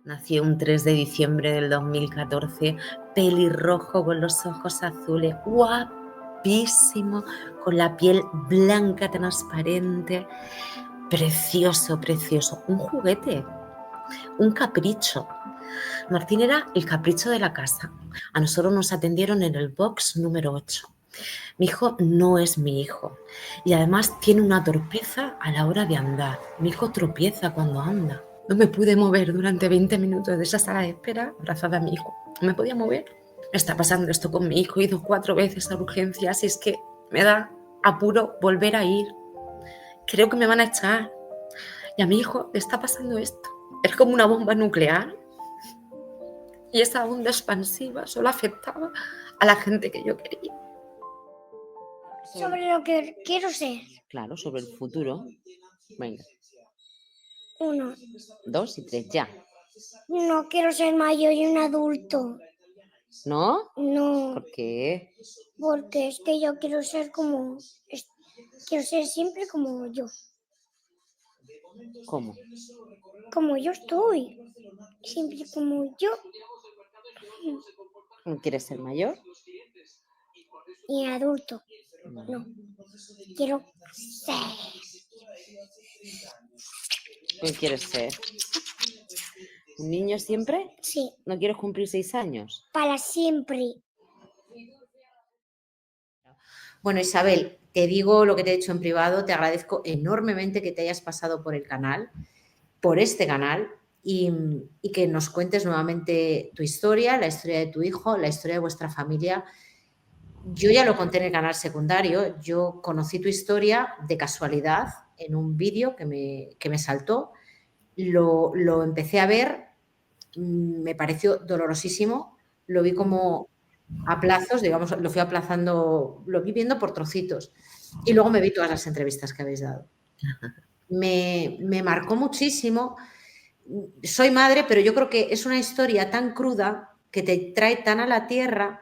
Nació un 3 de diciembre del 2014, pelirrojo con los ojos azules, guapísimo, con la piel blanca transparente, precioso, precioso, un juguete, un capricho. Martín era el capricho de la casa. A nosotros nos atendieron en el box número 8. Mi hijo no es mi hijo y además tiene una torpeza a la hora de andar. Mi hijo tropieza cuando anda. No me pude mover durante 20 minutos de esa sala de espera abrazada a mi hijo. No me podía mover. Está pasando esto con mi hijo. He ido 4 veces a urgencias y es que me da apuro volver a ir. Creo que me van a echar. Y a mi hijo le está pasando esto. Es como una bomba nuclear. Y esa onda expansiva solo afectaba a la gente que yo quería. Sobre lo que quiero ser. Claro, sobre el futuro. Venga. 1. 2 y 3, ya. No quiero ser mayor y un adulto. ¿No? No, ¿Por qué? porque es que yo quiero ser quiero ser siempre como yo. ¿Cómo? Como yo estoy. Siempre como yo. ¿No quieres ser mayor? Y adulto. No. Quiero ser. ¿Qué quieres ser? ¿Un niño siempre? Sí. ¿No quieres cumplir 6 años? Para siempre. Bueno, Isabel, te digo lo que te he dicho en privado, te agradezco enormemente que te hayas pasado por el canal, por este canal, y que nos cuentes nuevamente tu historia, la historia de tu hijo, la historia de vuestra familia. Yo ya lo conté en el canal secundario, yo conocí tu historia de casualidad en un vídeo que me saltó, lo empecé a ver, me pareció dolorosísimo, lo vi como a plazos, digamos, lo fui aplazando, lo vi viendo por trocitos y luego me vi todas las entrevistas que habéis dado. Me marcó muchísimo. Soy madre, pero yo creo que es una historia tan cruda que te trae tan a la tierra.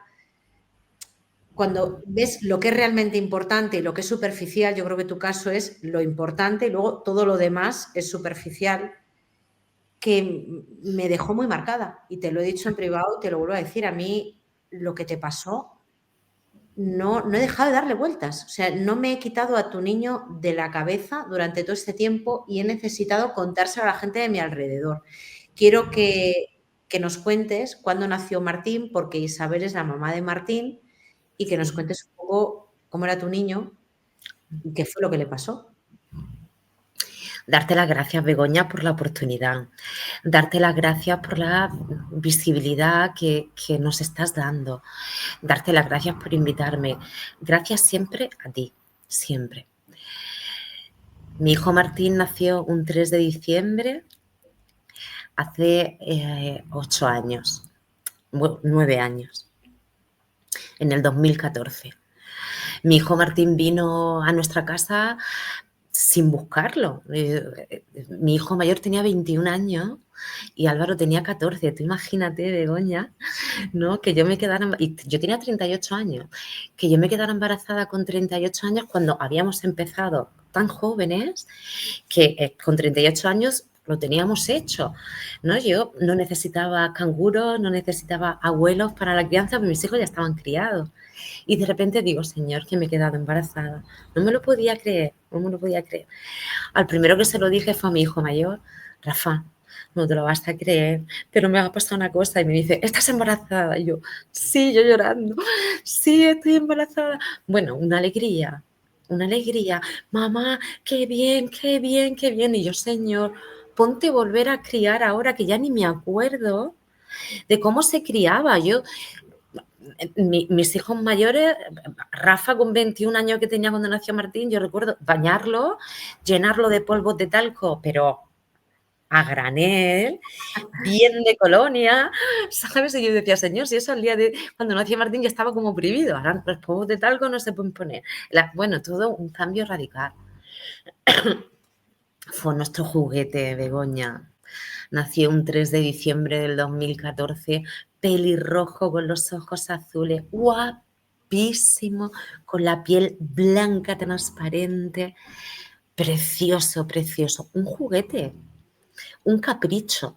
Cuando ves lo que es realmente importante y lo que es superficial, yo creo que tu caso es lo importante y luego todo lo demás es superficial, que me dejó muy marcada. Y te lo he dicho en privado, te lo vuelvo a decir, a mí lo que te pasó, no he dejado de darle vueltas. O sea, no me he quitado a tu niño de la cabeza durante todo este tiempo y he necesitado contárselo a la gente de mi alrededor. Quiero que nos cuentes cuándo nació Martín, porque Isabel es la mamá de Martín, y que nos cuentes un poco cómo era tu niño y qué fue lo que le pasó. Darte las gracias, Begoña, por la oportunidad. Darte las gracias por la visibilidad que nos estás dando. Darte las gracias por invitarme. Gracias siempre a ti, siempre. Mi hijo Martín nació un 3 de diciembre hace 8 años, 9 años, en el 2014. Mi hijo Martín vino a nuestra casa sin buscarlo. Mi hijo mayor tenía 21 años y Álvaro tenía 14. Tú imagínate, Begoña, ¿no? Que yo me quedara, y yo tenía 38 años, que yo me quedara embarazada con 38 años cuando habíamos empezado tan jóvenes que con 38 años lo teníamos hecho, ¿no? Yo no necesitaba canguros, no necesitaba abuelos para la crianza, porque mis hijos ya estaban criados. Y de repente digo, Señor, que me he quedado embarazada. No me lo podía creer, no me lo podía creer. Al primero que se lo dije fue a mi hijo mayor, Rafa, no te lo vas a creer, pero me ha pasado una cosa. Y me dice, ¿estás embarazada? Y yo, sí, yo llorando, sí, estoy embarazada. Bueno, una alegría. Mamá, qué bien, qué bien, qué bien. Y yo, Señor, ponte a volver a criar ahora que ya ni me acuerdo de cómo se criaba. Mis hijos mayores, Rafa con 21 años que tenía cuando nació Martín, yo recuerdo bañarlo, llenarlo de polvos de talco, pero a granel, bien de colonia, ¿sabes? Y yo decía, Señor, si eso al día de cuando nació Martín ya estaba como prohibido, ahora los polvos de talco no se pueden poner. Bueno, todo un cambio radical. Fue nuestro juguete, Begoña. Nació un 3 de diciembre del 2014, pelirrojo con los ojos azules, guapísimo, con la piel blanca transparente, precioso, precioso. Un juguete, un capricho.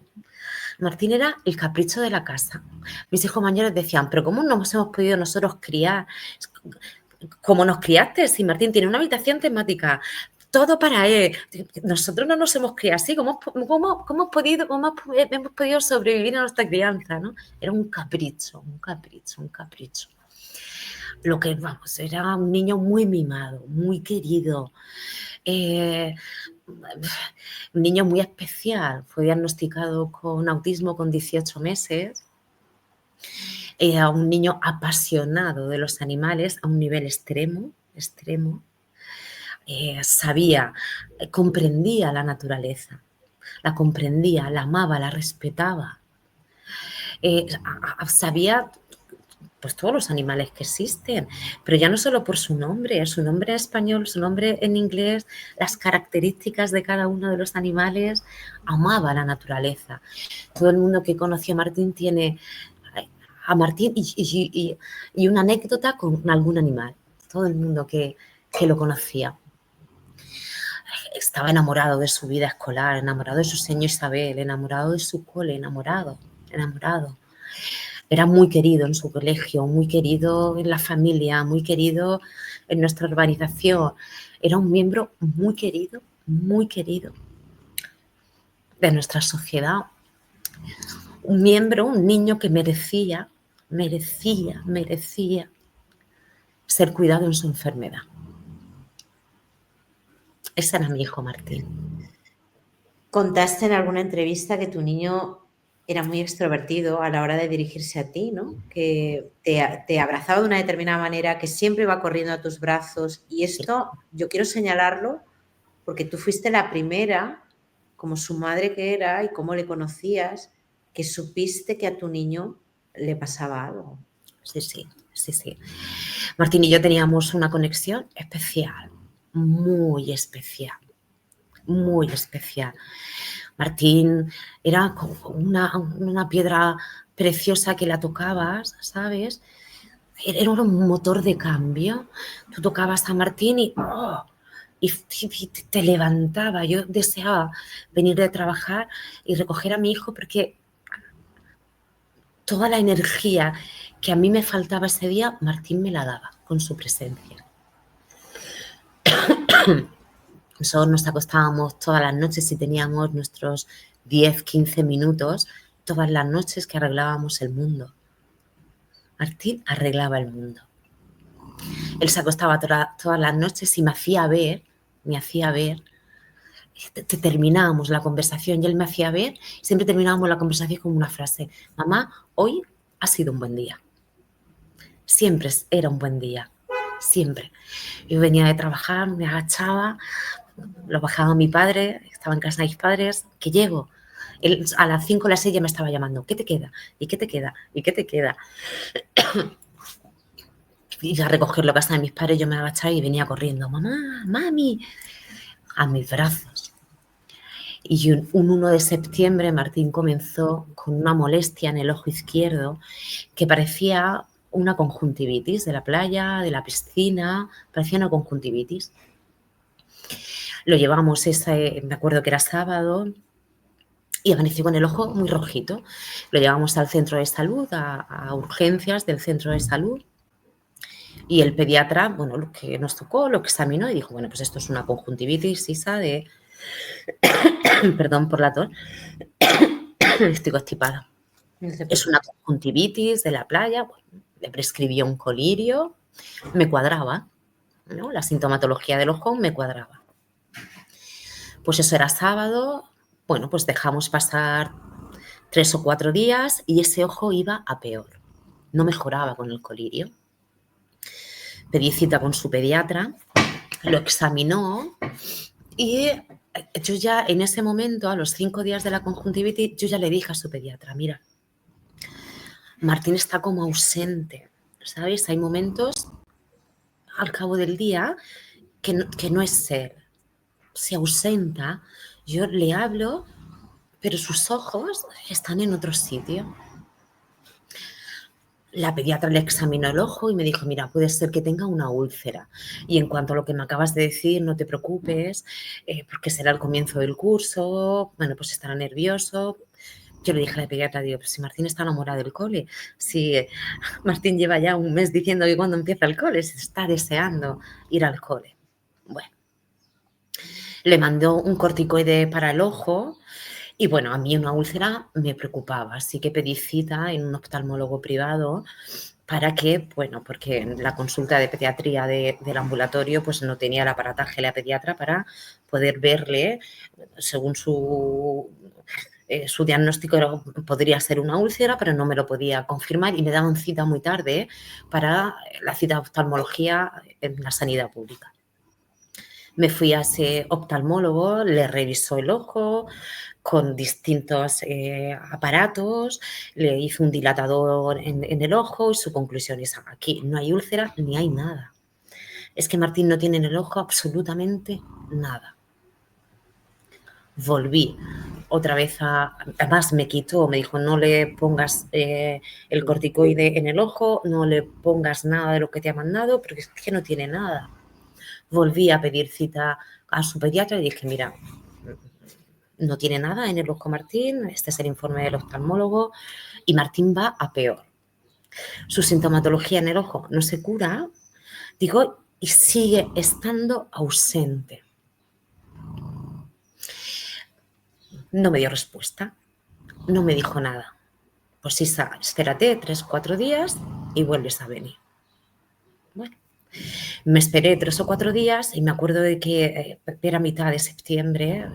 Martín era el capricho de la casa. Mis hijos mayores decían, pero ¿cómo nos hemos podido nosotros criar? ¿Cómo nos criaste? Si Martín tiene una habitación temática, todo para él. Nosotros no nos hemos criado así. ¿Cómo hemos podido sobrevivir a nuestra crianza? ¿No? Era un capricho, un capricho, un capricho. Lo que, vamos, era un niño muy mimado, muy querido. Un niño muy especial. Fue diagnosticado con autismo con 18 meses. Era un niño apasionado de los animales a un nivel extremo, extremo. Sabía, comprendía la naturaleza, la comprendía, la amaba, la respetaba. Sabía pues todos los animales que existen, pero ya no solo por su nombre en español, su nombre en inglés, las características de cada uno de los animales, amaba la naturaleza. Todo el mundo que conoció a Martín tiene a Martín y una anécdota con algún animal. Todo el mundo que lo conocía. Estaba enamorado de su vida escolar, enamorado de su señor Isabel, enamorado de su cole, enamorado. Era muy querido en su colegio, muy querido en la familia, muy querido en nuestra urbanización. Era un miembro muy querido de nuestra sociedad. Un miembro, un niño que merecía ser cuidado en su enfermedad. Ese era mi hijo Martín. Contaste en alguna entrevista que tu niño era muy extrovertido a la hora de dirigirse a ti, ¿no? Que te abrazaba de una determinada manera, que siempre iba corriendo a tus brazos. Y esto yo quiero señalarlo porque tú fuiste la primera, como su madre que era y cómo le conocías, que supiste que a tu niño le pasaba algo. Sí. Martín y yo teníamos una conexión especial, muy especial. Martín era como una piedra preciosa que la tocabas, ¿sabes? Era un motor de cambio. Tú tocabas a Martín y te levantaba. Yo deseaba venir de trabajar y recoger a mi hijo porque toda la energía que a mí me faltaba ese día, Martín me la daba con su presencia. Nosotros nos acostábamos todas las noches y teníamos nuestros 10, 15 minutos, todas las noches que arreglábamos el mundo. Martín arreglaba el mundo. Él se acostaba todas las noches y me hacía ver, terminábamos la conversación y él me hacía ver, siempre terminábamos la conversación con una frase: mamá, hoy ha sido un buen día. Siempre era un buen día, siempre. Yo venía de trabajar, me agachaba, lo bajaba mi padre, estaba en casa de mis padres, que llego. Él, a las 5 o las 6 ya me estaba llamando: ¿qué te queda? ¿Y qué te queda? ¿Y qué te queda? Y a recogerlo a casa de mis padres, yo me agachaba y venía corriendo: mamá, mami, a mis brazos. Y un 1 de septiembre Martín comenzó con una molestia en el ojo izquierdo que parecía una conjuntivitis de la playa, de la piscina, parecía una conjuntivitis. Lo llevamos, me acuerdo que era sábado, y amaneció con el ojo muy rojito. Lo llevamos al centro de salud, a urgencias del centro de salud. Y el pediatra, bueno, lo que nos tocó, lo examinó y dijo: bueno, pues esto es una conjuntivitis, Isa, de... Perdón por la tos. Estoy constipada. Es una conjuntivitis de la playa. Bueno, le prescribió un colirio. Me cuadraba, ¿no? La sintomatología del ojo me cuadraba. Pues eso era sábado. Bueno, pues dejamos pasar 3 o 4 días y ese ojo iba a peor. No mejoraba con el colirio. Pedí cita con su pediatra, lo examinó y yo ya en ese momento, a los 5 días de la conjuntivitis, yo ya le dije a su pediatra: mira, Martín está como ausente, ¿sabes? Hay momentos al cabo del día que no es él, se ausenta. Yo le hablo, pero sus ojos están en otro sitio. La pediatra le examinó el ojo y me dijo, mira, puede ser que tenga una úlcera. Y en cuanto a lo que me acabas de decir, no te preocupes, porque será el comienzo del curso, bueno, pues estará nervioso. Yo le dije a la pediatra, digo, pues si Martín está enamorado del cole, si Martín lleva ya un mes diciendo que cuando empieza el cole, se está deseando ir al cole. Bueno, le mandó un corticoide para el ojo. Y bueno, a mí una úlcera me preocupaba, así que pedí cita en un oftalmólogo privado para que, bueno, porque en la consulta de pediatría del ambulatorio pues no tenía el aparataje la pediatra para poder verle, según su diagnóstico podría ser una úlcera, pero no me lo podía confirmar y me daban cita muy tarde para la cita de oftalmología en la sanidad pública. Me fui a ese oftalmólogo, le revisó el ojo con distintos aparatos, le hizo un dilatador en el ojo y su conclusión es: aquí no hay úlcera ni hay nada. Es que Martín no tiene en el ojo absolutamente nada. Volví otra vez además me quitó, me dijo, no le pongas el corticoide en el ojo, no le pongas nada de lo que te ha mandado, porque es que no tiene nada. Volví a pedir cita a su pediatra y dije, mira, no tiene nada en el ojo Martín, este es el informe del oftalmólogo y Martín va a peor. Su sintomatología en el ojo no se cura, digo, y sigue estando ausente. No me dio respuesta, no me dijo nada. Pues Isa, espérate 3-4 días y vuelves a venir. Bueno, me esperé 3 o 4 días y me acuerdo de que era mitad de septiembre,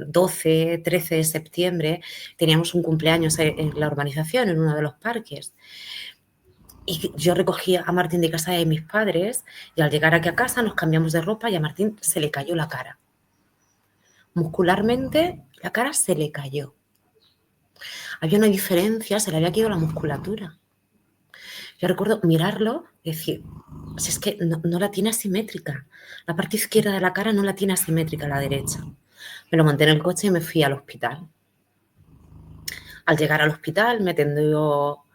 12, 13 de septiembre, teníamos un cumpleaños en la urbanización, en uno de los parques. Y yo recogí a Martín de casa de mis padres y al llegar aquí a casa nos cambiamos de ropa y a Martín se le cayó la cara. Muscularmente la cara se le cayó. Había una diferencia, se le había caído la musculatura. Yo recuerdo mirarlo y decir, si es que no la tiene asimétrica. La parte izquierda de la cara no la tiene asimétrica, la derecha. Me lo monté en el coche y me fui al hospital. Al llegar al hospital me atendió,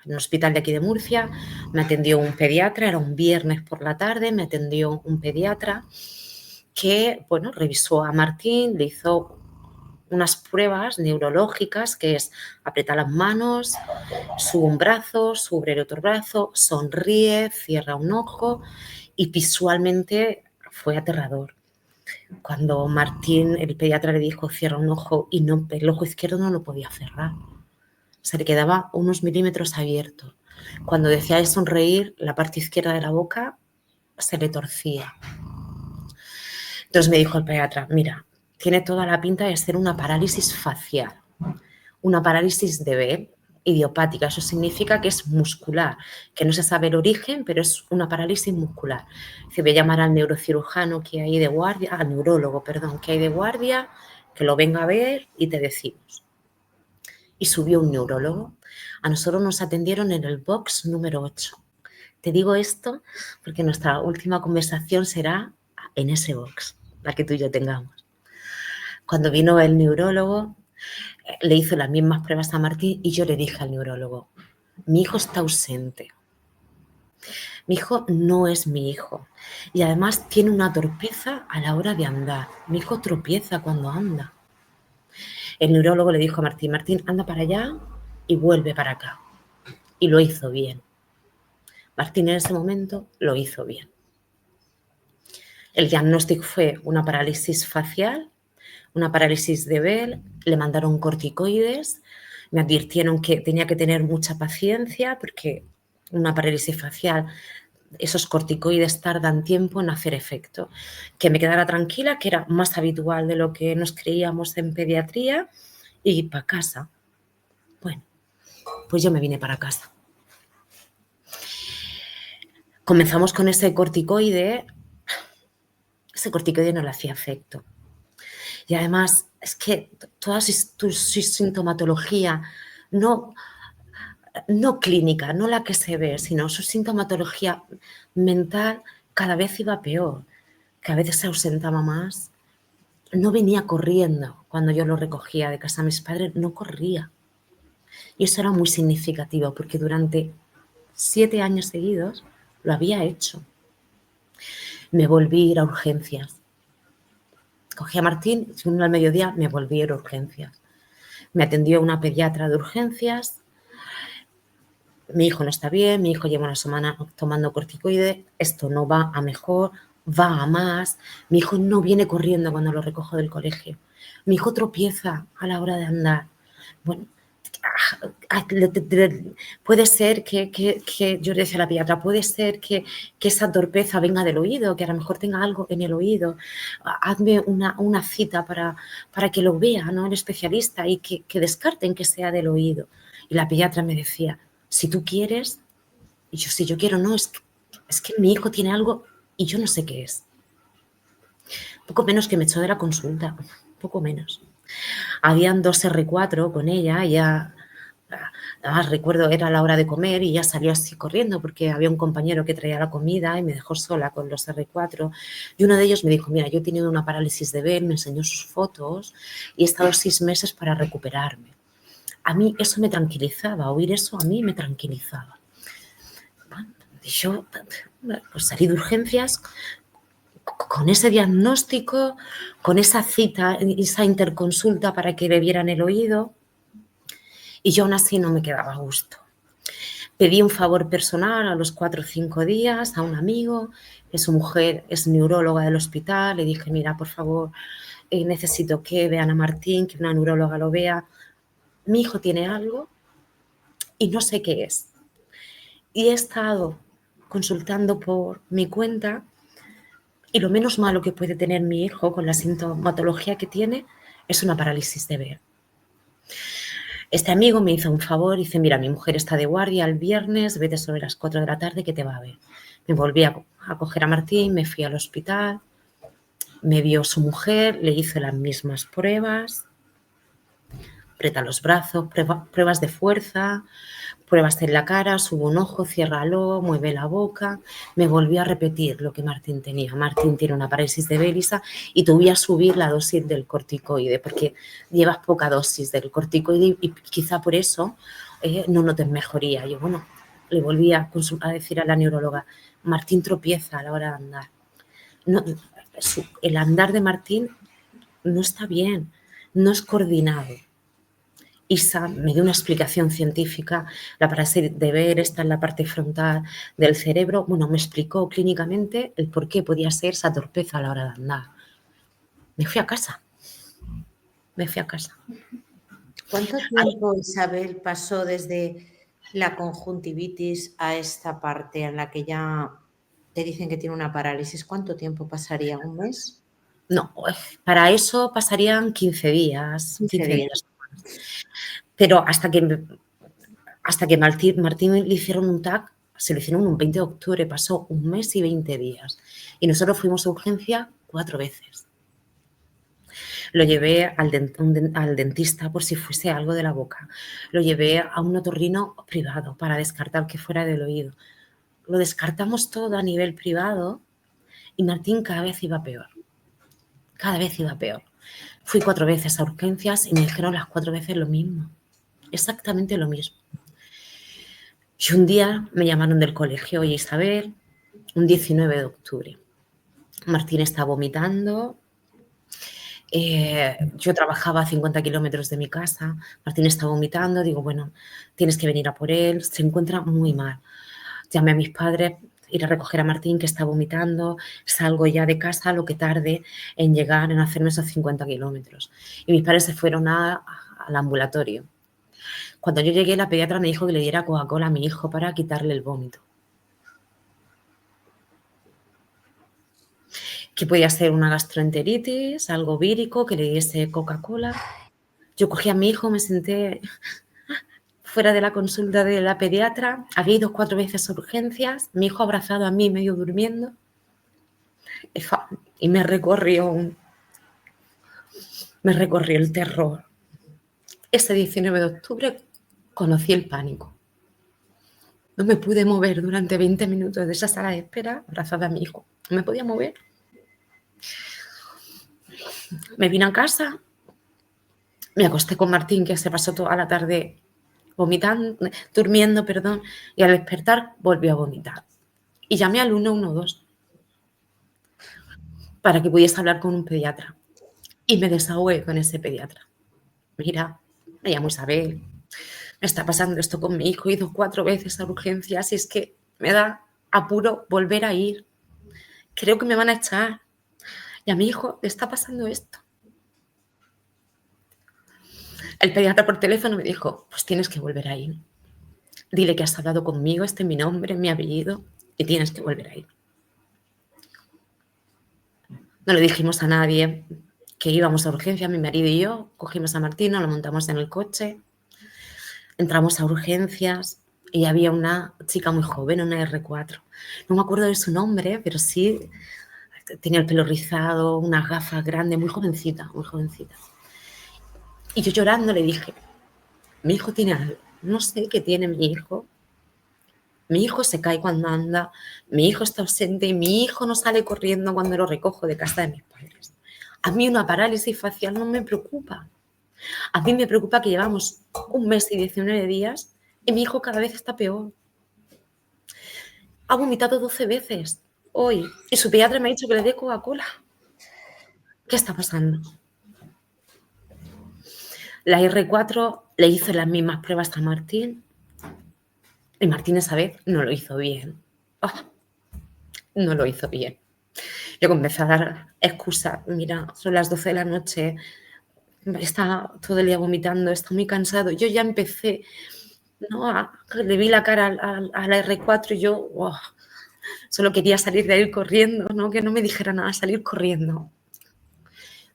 en un hospital de aquí de Murcia, me atendió un pediatra, era un viernes por la tarde, me atendió un pediatra que, bueno, revisó a Martín, le hizo unas pruebas neurológicas, que es apretar las manos, sube un brazo, sube el otro brazo, sonríe, cierra un ojo y visualmente fue aterrador. Cuando Martín, el pediatra, le dijo cierra un ojo y no, el ojo izquierdo no lo podía cerrar. Se le quedaba unos milímetros abierto. Cuando decía de sonreír, la parte izquierda de la boca se le torcía. Entonces me dijo el pediatra, mira, tiene toda la pinta de ser una parálisis facial, una parálisis de Bell idiopática. Eso significa que es muscular, que no se sabe el origen, pero es una parálisis muscular. Se voy a llamar al neurocirujano que hay de guardia, al neurólogo, perdón, que hay de guardia, que lo venga a ver y te decimos. Y subió un neurólogo. A nosotros nos atendieron en el box número 8. Te digo esto porque nuestra última conversación será en ese box, la que tú y yo tengamos. Cuando vino el neurólogo, le hizo las mismas pruebas a Martín y yo le dije al neurólogo, mi hijo está ausente. Mi hijo no es mi hijo y además tiene una torpeza a la hora de andar. Mi hijo tropieza cuando anda. El neurólogo le dijo a Martín, Martín, anda para allá y vuelve para acá. Y lo hizo bien. Martín en ese momento lo hizo bien. El diagnóstico fue una parálisis facial, una parálisis de Bell, le mandaron corticoides, me advirtieron que tenía que tener mucha paciencia porque una parálisis facial, esos corticoides tardan tiempo en hacer efecto. Que me quedara tranquila, que era más habitual de lo que nos creíamos en pediatría y para casa. Bueno, pues yo me vine para casa. Comenzamos con ese corticoide no le hacía efecto. Y además es que toda su sintomatología, no clínica, no la que se ve, sino su sintomatología mental cada vez iba peor, que a veces se ausentaba más. No venía corriendo cuando yo lo recogía de casa de mis padres, no corría. Y eso era muy significativo porque durante 7 años seguidos lo había hecho. Me volví a ir a urgencias. Cogí a Martín, y al mediodía me volví a ir a urgencias. Me atendió una pediatra de urgencias. Mi hijo no está bien, mi hijo lleva una semana tomando corticoides, esto no va a mejor, va a más. Mi hijo no viene corriendo cuando lo recojo del colegio. Mi hijo tropieza a la hora de andar. Bueno, puede ser que yo le decía a la pediatra, puede ser que esa torpeza venga del oído, que a lo mejor tenga algo en el oído. Hazme una cita para que lo vea, ¿no?, el especialista, y que descarten que sea del oído. Y la pediatra me decía, si tú quieres, y yo, si yo quiero, no, es que mi hijo tiene algo y yo no sé qué es. Poco menos que me echó de la consulta, poco menos. Habían 2 R4 con ella, ya además recuerdo, era la hora de comer y ya salió así corriendo porque había un compañero que traía la comida y me dejó sola con los R4. Y uno de ellos me dijo, mira, yo he tenido una parálisis de ver, me enseñó sus fotos y he estado 6 meses para recuperarme. A mí eso me tranquilizaba, oír eso a mí me tranquilizaba. Bueno, y yo pues salí de urgencias con ese diagnóstico, con esa cita, esa interconsulta para que le vieran el oído, y yo aún así no me quedaba a gusto. Pedí un favor personal a los 4 o 5 días a un amigo, que su mujer es neuróloga del hospital, le dije, mira, por favor, necesito que vean a Martín, que una neuróloga lo vea. Mi hijo tiene algo y no sé qué es. Y he estado consultando por mi cuenta y lo menos malo que puede tener mi hijo con la sintomatología que tiene es una parálisis de ver. Este amigo me hizo un favor y dice, mira, mi mujer está de guardia el viernes, vete sobre las 4 de la tarde que te va a ver. Me volví a coger a Martín, me fui al hospital, me vio su mujer, le hizo las mismas pruebas, aprieta los brazos, pruebas de fuerza, pruebas en la cara, sube un ojo, ciérralo, mueve la boca. Me volvió a repetir lo que Martín tenía. Martín tiene una parálisis de Bélisa y te voy a subir la dosis del corticoide porque llevas poca dosis del corticoide y quizá por eso no notes mejoría. Yo, bueno, le volví a decir a la neuróloga, Martín tropieza a la hora de andar. No, el andar de Martín no está bien, no es coordinado. Isa me dio una explicación científica, la parálisis de ver está en la parte frontal del cerebro. Bueno, me explicó clínicamente el por qué podía ser esa torpeza a la hora de andar. Me fui a casa. ¿Cuánto tiempo, Isabel, pasó desde la conjuntivitis a esta parte en la que ya te dicen que tiene una parálisis? ¿Cuánto tiempo pasaría? ¿Un mes? No, para eso pasarían 15 días. 15 días. Pero hasta que Martín le hicieron un TAC, se lo hicieron un 20 de octubre, pasó un mes y 20 días. Y nosotros fuimos a urgencia 4 veces. Lo llevé al dentista por si fuese algo de la boca. Lo llevé a un otorrino privado para descartar que fuera del oído. Lo descartamos todo a nivel privado y Martín cada vez iba peor. Cada vez iba peor. Fui 4 veces a urgencias y me dijeron las 4 veces lo mismo. Exactamente lo mismo. Y un día me llamaron del colegio, oye Isabel, un 19 de octubre. Martín está vomitando. Yo trabajaba a 50 kilómetros de mi casa. Martín está vomitando. Digo, bueno, tienes que venir a por él. Se encuentra muy mal. Llamé a mis padres, ir a recoger a Martín que está vomitando. Salgo ya de casa lo que tarde en llegar, en hacerme esos 50 kilómetros. Y mis padres se fueron al ambulatorio. Cuando yo llegué, la pediatra me dijo que le diera Coca-Cola a mi hijo para quitarle el vómito. Que podía ser una gastroenteritis, algo vírico, que le diese Coca-Cola. Yo cogí a mi hijo, me senté fuera de la consulta de la pediatra, había ido 4 veces a urgencias, mi hijo abrazado a mí, medio durmiendo, y me recorrió el terror. Ese 19 de octubre conocí el pánico. No me pude mover durante 20 minutos de esa sala de espera, abrazada a mi hijo. No me podía mover. Me vine a casa, me acosté con Martín, que se pasó toda la tarde vomitando, durmiendo, perdón, y al despertar volvió a vomitar. Y llamé al 112 para que pudiese hablar con un pediatra. Y me desahogué con ese pediatra. Mira, me llamo Isabel, me está pasando esto con mi hijo, he ido 4 veces a urgencias y es que me da apuro volver a ir. Creo que me van a echar. Y a mi hijo le está pasando esto. El pediatra por teléfono me dijo, pues tienes que volver a ir. Dile que has hablado conmigo, este es mi nombre, mi apellido, y tienes que volver a ir. No le dijimos a nadie que íbamos a urgencias, mi marido y yo, cogimos a Martín, lo montamos en el coche, entramos a urgencias y había una chica muy joven, una R4. No me acuerdo de su nombre, pero sí tenía el pelo rizado, unas gafas grandes, muy jovencita, muy jovencita. Y yo llorando le dije, mi hijo tiene algo, no sé qué tiene mi hijo. Mi hijo se cae cuando anda, mi hijo está ausente y mi hijo no sale corriendo cuando lo recojo de casa de mis padres. A mí una parálisis facial no me preocupa. A mí me preocupa que llevamos 1 mes y 19 días y mi hijo cada vez está peor. Ha vomitado 12 veces hoy y su pediatra me ha dicho que le dé Coca-Cola. ¿Qué está pasando? La R4 le hizo las mismas pruebas a Martín y Martín esa vez no lo hizo bien. No lo hizo bien. Yo comencé a dar excusas. Mira, son las 12 de la noche, está todo el día vomitando, está muy cansado. Yo ya empecé, ¿no? Le vi la cara a la R4 y yo solo quería salir de ahí corriendo, ¿no? Que no me dijera nada, salir corriendo.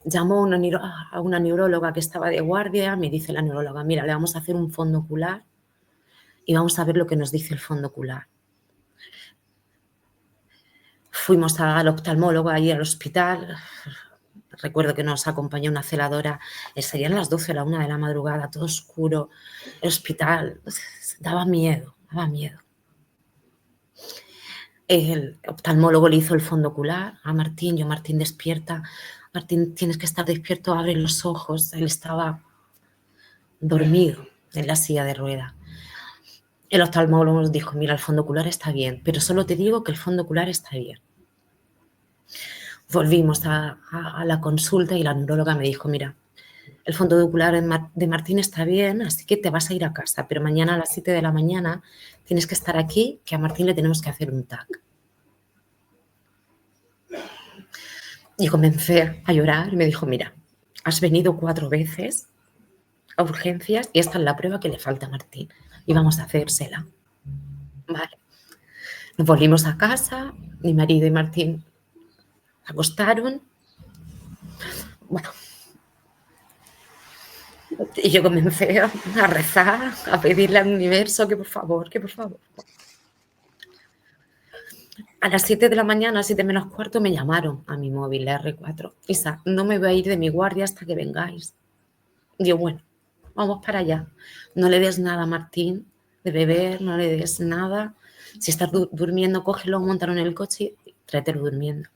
Llamó a una neuróloga que estaba de guardia, me dice la neuróloga, mira, le vamos a hacer un fondo ocular y vamos a ver lo que nos dice el fondo ocular. Fuimos al oftalmólogo, ahí al hospital. Recuerdo que nos acompañó una celadora, serían las 12 o la 1 de la madrugada, todo oscuro, el hospital, daba miedo, daba miedo. El oftalmólogo le hizo el fondo ocular a Martín, Martín despierta, Martín tienes que estar despierto, abre los ojos, él estaba dormido en la silla de ruedas. El oftalmólogo nos dijo, mira, el fondo ocular está bien, pero solo te digo que el fondo ocular está bien. Volvimos a la consulta y la neuróloga me dijo, mira, el fondo ocular de Martín está bien, así que te vas a ir a casa, pero mañana a las 7 de la mañana tienes que estar aquí, que a Martín le tenemos que hacer un TAC. Y comencé a llorar y me dijo, mira, has venido 4 veces a urgencias y esta es la prueba que le falta a Martín y vamos a hacérsela. Vale. Nos volvimos a casa, mi marido y Martín acostaron. Bueno, y yo comencé a rezar, a pedirle al universo que por favor, que por favor. A las 7 de la mañana, 7 menos cuarto, me llamaron a mi móvil, la R4. Isa, no me voy a ir de mi guardia hasta que vengáis. Y yo, bueno, vamos para allá. No le des nada a Martín de beber, no le des nada. Si estás durmiendo, cógelo, montalo en el coche y tráetelo durmiendo.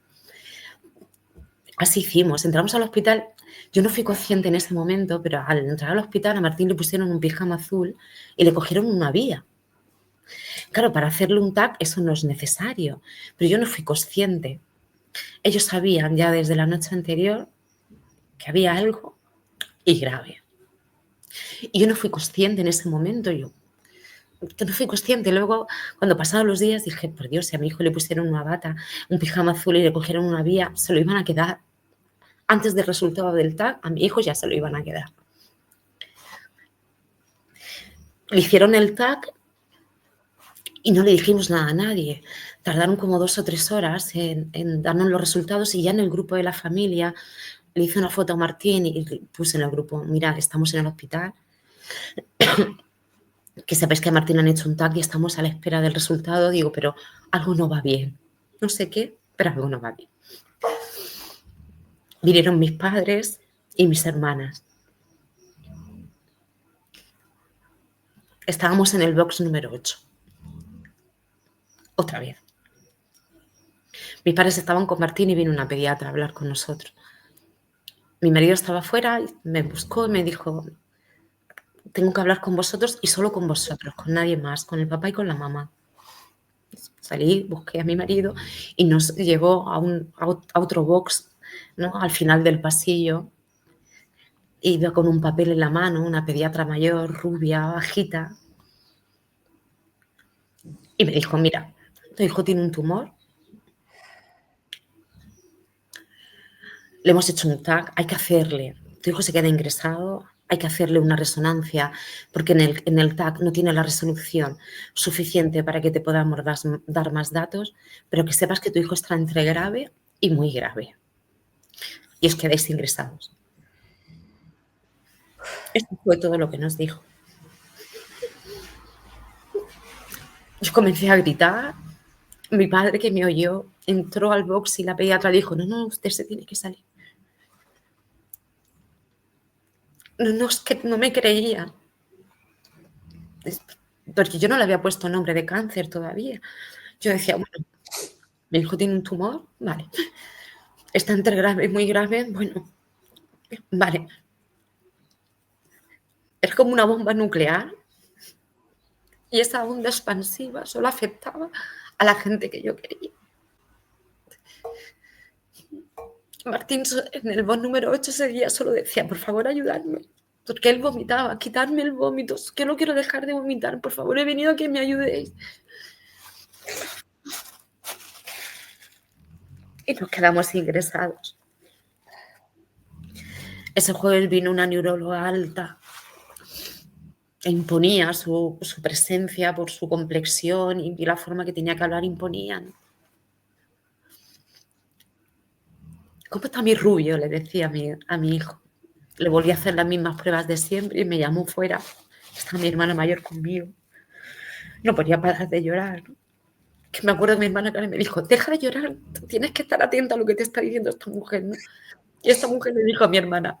Así hicimos. Entramos al hospital. Yo no fui consciente en ese momento, pero al entrar al hospital a Martín le pusieron un pijama azul y le cogieron una vía. Claro, para hacerle un TAC eso no es necesario, pero yo no fui consciente. Ellos sabían ya desde la noche anterior que había algo y grave. Y yo no fui consciente en ese momento, yo no fui consciente. Luego, cuando pasaron los días, dije, por Dios, si a mi hijo le pusieron una bata, un pijama azul y le cogieron una vía, se lo iban a quedar. Antes del resultado del TAC, a mi hijo ya se lo iban a quedar. Le hicieron el TAC y no le dijimos nada a nadie. Tardaron como 2 o 3 horas en darnos los resultados y ya en el grupo de la familia le hice una foto a Martín y puse en el grupo, mira, estamos en el hospital, que sepáis que a Martín han hecho un TAC y estamos a la espera del resultado. Digo, pero algo no va bien. No sé qué, pero algo no va bien. Vinieron mis padres y mis hermanas. Estábamos en el box número 8. Otra vez. Mis padres estaban con Martín y vino una pediatra a hablar con nosotros. Mi marido estaba fuera, me buscó y me dijo, tengo que hablar con vosotros y solo con vosotros, con nadie más, con el papá y con la mamá. Salí, busqué a mi marido y nos llevó a otro box, ¿no? Al final del pasillo. Iba con un papel en la mano, una pediatra mayor, rubia, bajita. Y me dijo, mira, tu hijo tiene un tumor. Le hemos hecho un TAC, hay que hacerle. Tu hijo se queda ingresado, hay que hacerle una resonancia, porque en el TAC no tiene la resolución suficiente para que te podamos dar más datos, pero que sepas que tu hijo está entre grave y muy grave. Y os quedáis ingresados. Esto fue todo lo que nos dijo. Yo comencé a gritar. Mi padre, que me oyó, entró al box y la pediatra dijo, no, usted se tiene que salir. No, es que no me creía. Porque yo no le había puesto nombre de cáncer todavía. Yo decía, bueno, mi hijo tiene un tumor, vale. Está entre grave y muy grave, bueno, vale. Es como una bomba nuclear y esa onda expansiva solo afectaba a la gente que yo quería. Martín en el box número 8 ese día solo decía, por favor, ayudadme. Porque él vomitaba, quitarme el vómito, que no quiero dejar de vomitar, por favor, he venido a que me ayudéis. Y nos quedamos ingresados. Ese jueves vino una neuróloga alta e imponía su presencia por su complexión y la forma que tenía que hablar imponían. ¿Cómo está mi rubio?, le decía a mi hijo. Le volví a hacer las mismas pruebas de siempre y me llamó fuera. Está mi hermana mayor conmigo. No podía parar de llorar, ¿no? Que me acuerdo de mi hermana que me dijo, deja de llorar, tienes que estar atenta a lo que te está diciendo esta mujer, ¿no? Y esta mujer le dijo a mi hermana,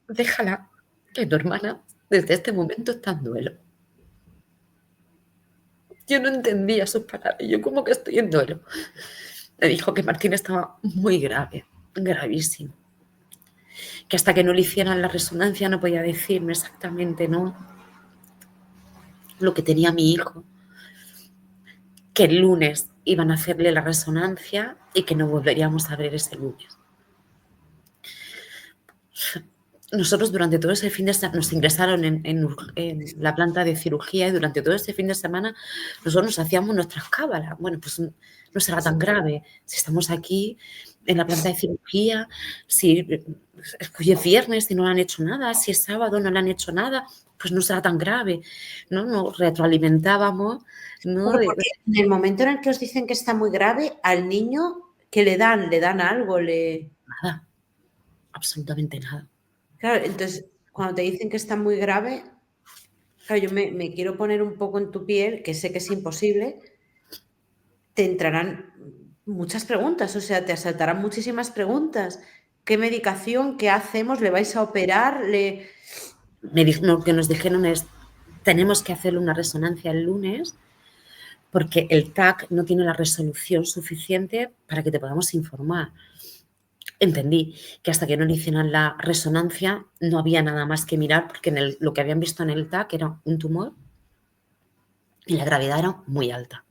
déjala, que tu hermana desde este momento está en duelo. Yo no entendía sus palabras, yo como que estoy en duelo. Me dijo que Martín estaba muy grave, gravísimo. Que hasta que no le hicieran la resonancia no podía decirme exactamente, ¿no?, lo que tenía mi hijo. Que el lunes iban a hacerle la resonancia y que no volveríamos a ver ese lunes. Nosotros durante todo ese fin de semana nos ingresaron en la planta de cirugía y durante todo ese fin de semana nosotros nos hacíamos nuestras cábalas. Bueno, pues no será tan grave. Si estamos aquí en la planta de cirugía, si hoy es viernes y no le han hecho nada, si es sábado no le han hecho nada, pues no será tan grave, ¿no? Nos retroalimentábamos, ¿no? Porque en el momento en el que os dicen que está muy grave, al niño, ¿qué le dan? ¿Le dan algo? Nada, absolutamente nada. Claro, entonces, cuando te dicen que está muy grave, claro, yo me quiero poner un poco en tu piel, que sé que es imposible, te entrarán muchas preguntas, o sea, te asaltarán muchísimas preguntas. ¿Qué medicación? ¿Qué hacemos? ¿Le vais a operar? Lo que nos dijeron es, tenemos que hacerle una resonancia el lunes porque el TAC no tiene la resolución suficiente para que te podamos informar. Entendí que hasta que no le hicieran la resonancia no había nada más que mirar porque lo que habían visto en el TAC era un tumor y la gravedad era muy alta.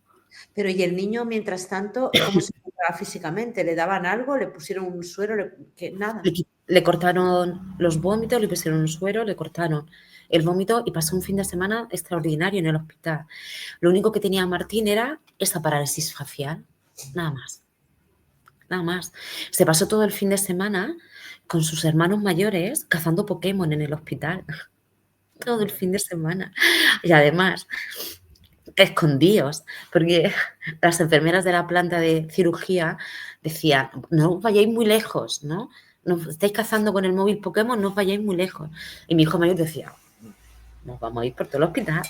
Pero ¿y el niño, mientras tanto, cómo se encontraba físicamente? ¿Le daban algo? ¿Le pusieron un suero? Nada. Le cortaron los vómitos, le pusieron un suero, le cortaron el vómito y pasó un fin de semana extraordinario en el hospital. Lo único que tenía Martín era esa parálisis facial, nada más. Nada más. Se pasó todo el fin de semana con sus hermanos mayores cazando Pokémon en el hospital. Todo el fin de semana. Y además, escondidos, porque las enfermeras de la planta de cirugía decían, no os vayáis muy lejos, ¿no? No estáis cazando con el móvil Pokémon, no os vayáis muy lejos. Y mi hijo mayor decía, nos vamos a ir por todo el hospital.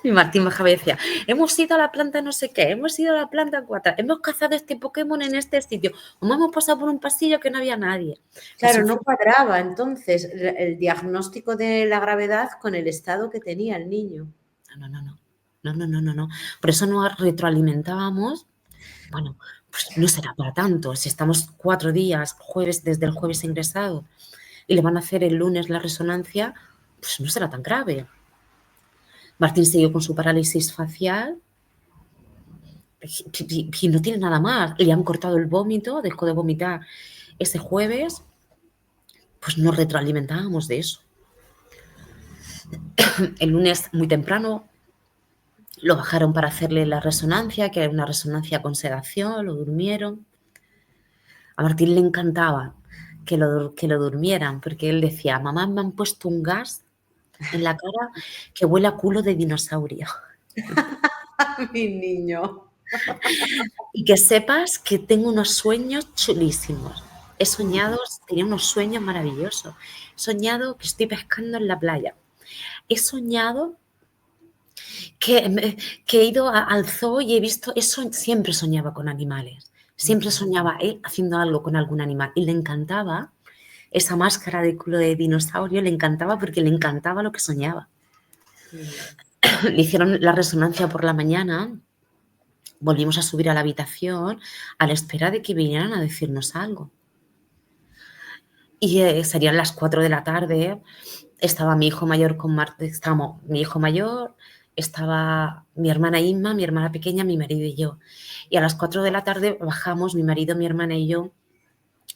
Y Martín bajaba y decía, hemos ido a la planta no sé qué, hemos ido a la planta 4, hemos cazado este Pokémon en este sitio, o hemos pasado por un pasillo que no había nadie. Claro, no cuadraba entonces el diagnóstico de la gravedad con el estado que tenía el niño. No. Por eso nos retroalimentábamos. Bueno, pues no será para tanto. Si estamos 4 días, desde el jueves ingresado, y le van a hacer el lunes la resonancia, pues no será tan grave. Martín siguió con su parálisis facial y no tiene nada más. Le han cortado el vómito, dejó de vomitar ese jueves, pues nos retroalimentábamos de eso. El lunes muy temprano lo bajaron para hacerle la resonancia, que era una resonancia con sedación, lo durmieron. A Martín le encantaba que lo durmieran, porque él decía, mamá, me han puesto un gas en la cara que huele a culo de dinosaurio. Mi niño. Y que sepas que tengo unos sueños chulísimos. He soñado, tenía unos sueños maravillosos. He soñado que estoy pescando en la playa. He soñado que he ido al zoo y he visto, siempre soñaba con animales. Siempre soñaba él haciendo algo con algún animal. Y le encantaba esa máscara de culo de dinosaurio, le encantaba porque le encantaba lo que soñaba. Le hicieron la resonancia por la mañana. Volvimos a subir a la habitación a la espera de que vinieran a decirnos algo. Y serían las 4 de la tarde, estaba mi hijo mayor con Martín, estábamos mi hijo mayor, estaba mi hermana Inma, mi hermana pequeña, mi marido y yo. Y a las 4 de la tarde bajamos, mi marido, mi hermana y yo,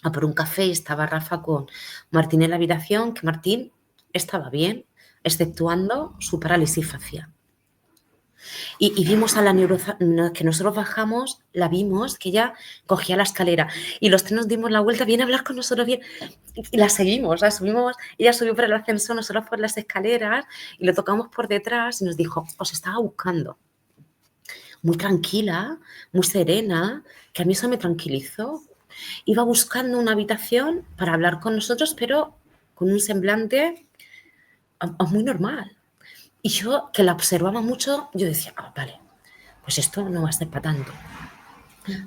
a por un café y estaba Rafa con Martín en la habitación, que Martín estaba bien, exceptuando su parálisis facial. Y vimos a la que nosotros bajamos, la vimos, que ella cogía la escalera y los tres nos dimos la vuelta, viene a hablar con nosotros bien, y la seguimos, la subimos, ella subió por el ascensor, nosotros por las escaleras y lo tocamos por detrás y nos dijo, os estaba buscando. Muy tranquila, muy serena, que a mí eso me tranquilizó. Iba buscando una habitación para hablar con nosotros, pero con un semblante muy normal. Y yo, que la observaba mucho, yo decía, vale, pues esto no va a ser para tanto.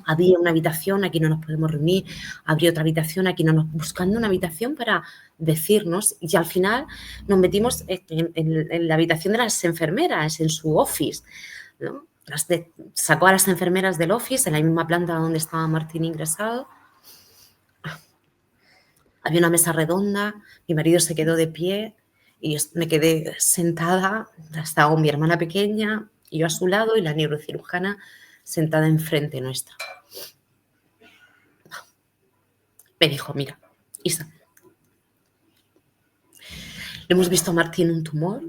Había una habitación, aquí no nos podemos reunir, habría otra habitación, aquí no nos... Buscando una habitación para decirnos, y al final nos metimos en la habitación de las enfermeras, en su office, ¿no? Sacó a las enfermeras del office, en la misma planta donde estaba Martín ingresado. Había una mesa redonda, mi marido se quedó de pie y me quedé sentada, estaba mi hermana pequeña, y yo a su lado y la neurocirujana sentada enfrente nuestra. Me dijo, mira, Isa, le hemos visto a Martín un tumor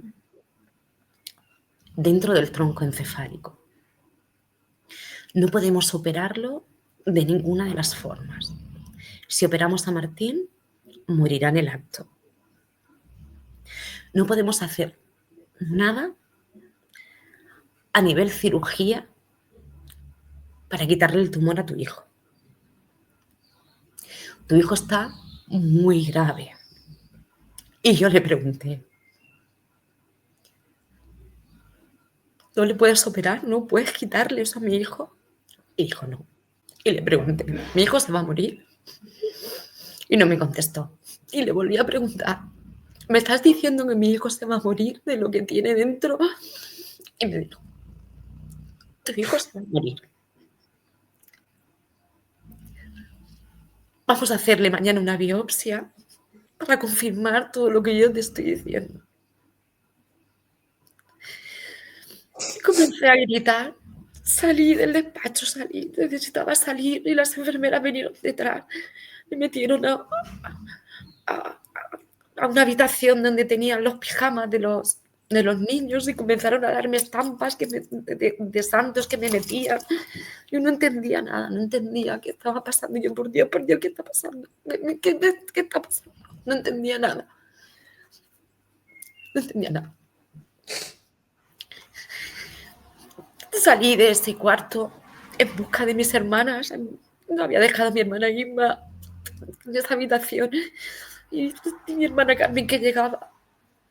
dentro del tronco encefálico. No podemos operarlo de ninguna de las formas. Si operamos a Martín, morirá en el acto. No podemos hacer nada a nivel cirugía para quitarle el tumor a tu hijo. Tu hijo está muy grave. Y yo le pregunté, ¿no le puedes operar? ¿No puedes quitarle eso a mi hijo? Y dijo, no. Y le pregunté, ¿mi hijo se va a morir? Y no me contestó. Y le volví a preguntar, ¿me estás diciendo que mi hijo se va a morir de lo que tiene dentro? Y me dijo, tu hijo se va a morir. Vamos a hacerle mañana una biopsia para confirmar todo lo que yo te estoy diciendo. Y comencé a gritar. Salí del despacho, necesitaba salir y las enfermeras vinieron detrás. Me metieron a una habitación donde tenían los pijamas de los niños y comenzaron a darme estampas de santos que me metían. Yo no entendía nada, no entendía qué estaba pasando. Yo, por Dios, ¿qué está pasando? ¿Qué está pasando? No entendía nada. No entendía nada. Salí de ese cuarto en busca de mis hermanas. No había dejado a mi hermana Inma en esa habitación. Y mi hermana Carmen, que llegaba,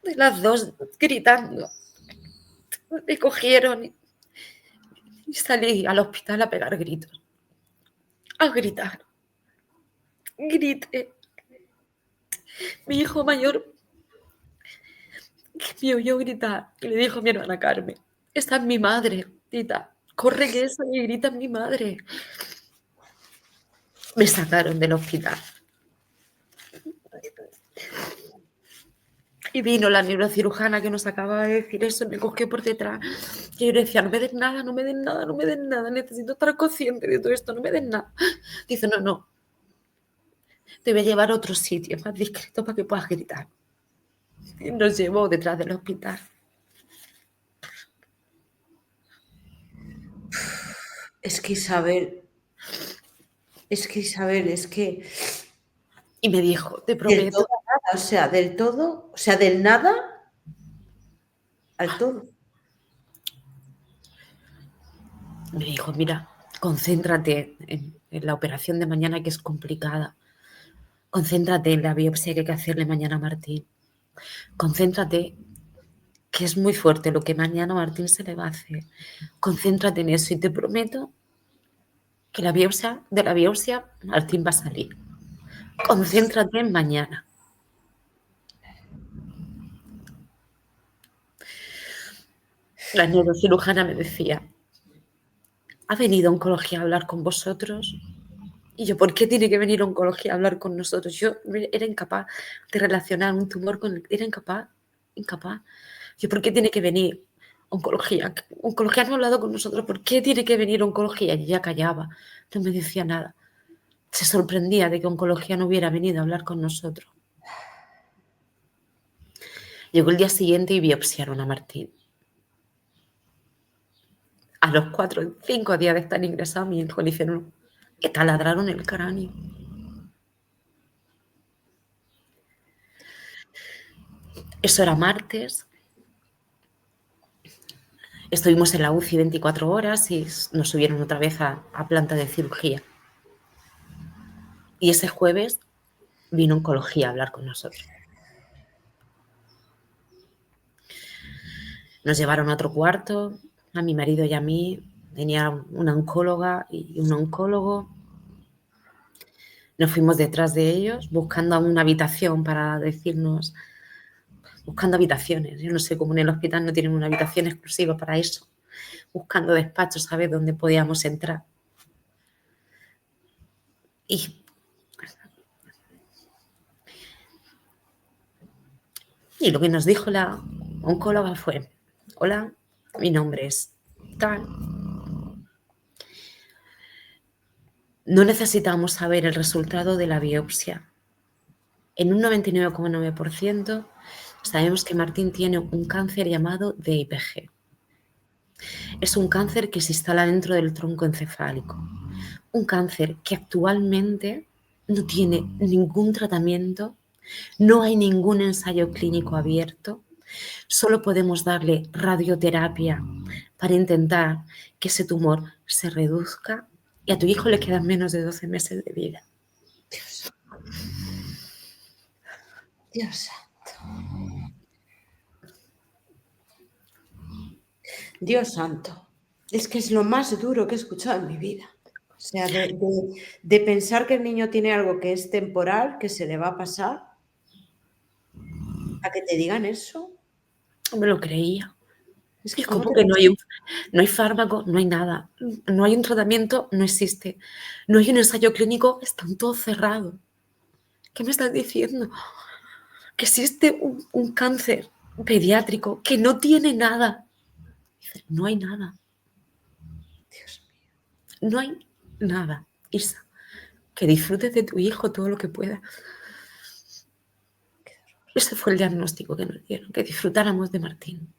de las dos gritando. Me cogieron y salí al hospital a pegar gritos. A gritar. Grité. Mi hijo mayor que me oyó gritar y le dijo a mi hermana Carmen, esta es mi madre, tita, corre que esa y grita mi madre. Me sacaron del hospital. Y vino la neurocirujana que nos acaba de decir eso, me cogió por detrás. Y yo le decía, no me den nada, no me den nada, no me den nada, necesito estar consciente de todo esto, no me den nada. Dice, no, no, te voy a llevar a otro sitio más discreto para que puedas gritar. Y nos llevó detrás del hospital. Es que Isabel, es que Y me dijo, te del prometo. todo a nada, o sea, del todo, o sea, del nada al todo. Me dijo, mira, concéntrate en la operación de mañana que es complicada. Concéntrate en la biopsia que hay que hacerle mañana a Martín. Concéntrate que es muy fuerte lo que mañana a Martín se le va a hacer. Concéntrate en eso y te prometo que de la biopsia Martín va a salir. Concéntrate en mañana. La neurocirujana me decía, ¿ha venido a oncología a hablar con vosotros? Y yo, ¿por qué tiene que venir a oncología a hablar con nosotros? Yo era incapaz de relacionar un tumor con el... Era incapaz. Yo, ¿por qué tiene que venir oncología? Oncología no ha hablado con nosotros, ¿por qué tiene que venir oncología? Y ella callaba, no me decía nada. Se sorprendía de que oncología no hubiera venido a hablar con nosotros. Llegó el día siguiente y biopsiaron a Martín. A los 4 o 5 días de estar ingresado, a mi hijo le hicieron que taladraron el cráneo. Eso era martes. Estuvimos en la UCI 24 horas y nos subieron otra vez a planta de cirugía. Y ese jueves vino oncología a hablar con nosotros. Nos llevaron a otro cuarto, a mi marido y a mí. Venía una oncóloga y un oncólogo. Nos fuimos detrás de ellos buscando una habitación para decirnos, buscando habitaciones. Yo no sé cómo en el hospital no tienen una habitación exclusiva para eso. Buscando despachos, ¿sabes?, dónde podíamos entrar. Y lo que nos dijo la oncóloga fue, hola, mi nombre es tal. No necesitamos saber el resultado de la biopsia. En un 99,9% sabemos que Martín tiene un cáncer llamado DIPG. Es un cáncer que se instala dentro del tronco encefálico. Un cáncer que actualmente no tiene ningún tratamiento, no hay ningún ensayo clínico abierto. Solo podemos darle radioterapia para intentar que ese tumor se reduzca y a tu hijo le quedan menos de 12 meses de vida. Dios santo. Dios santo. Es que es lo más duro que he escuchado en mi vida. O sea, de pensar que el niño tiene algo que es temporal, que se le va a pasar, a que te digan eso. No me lo creía. Es que Es ¿cómo como te que no hay fármaco, no hay nada. No hay un tratamiento, no existe. No hay un ensayo clínico, están todos cerrados. ¿Qué me estás diciendo? Que existe un cáncer pediátrico que no tiene nada. Dice, no hay nada. Dios mío. No hay nada. Isa, que disfrutes de tu hijo todo lo que puedas. Ese fue el diagnóstico que nos dieron, que disfrutáramos de Martín.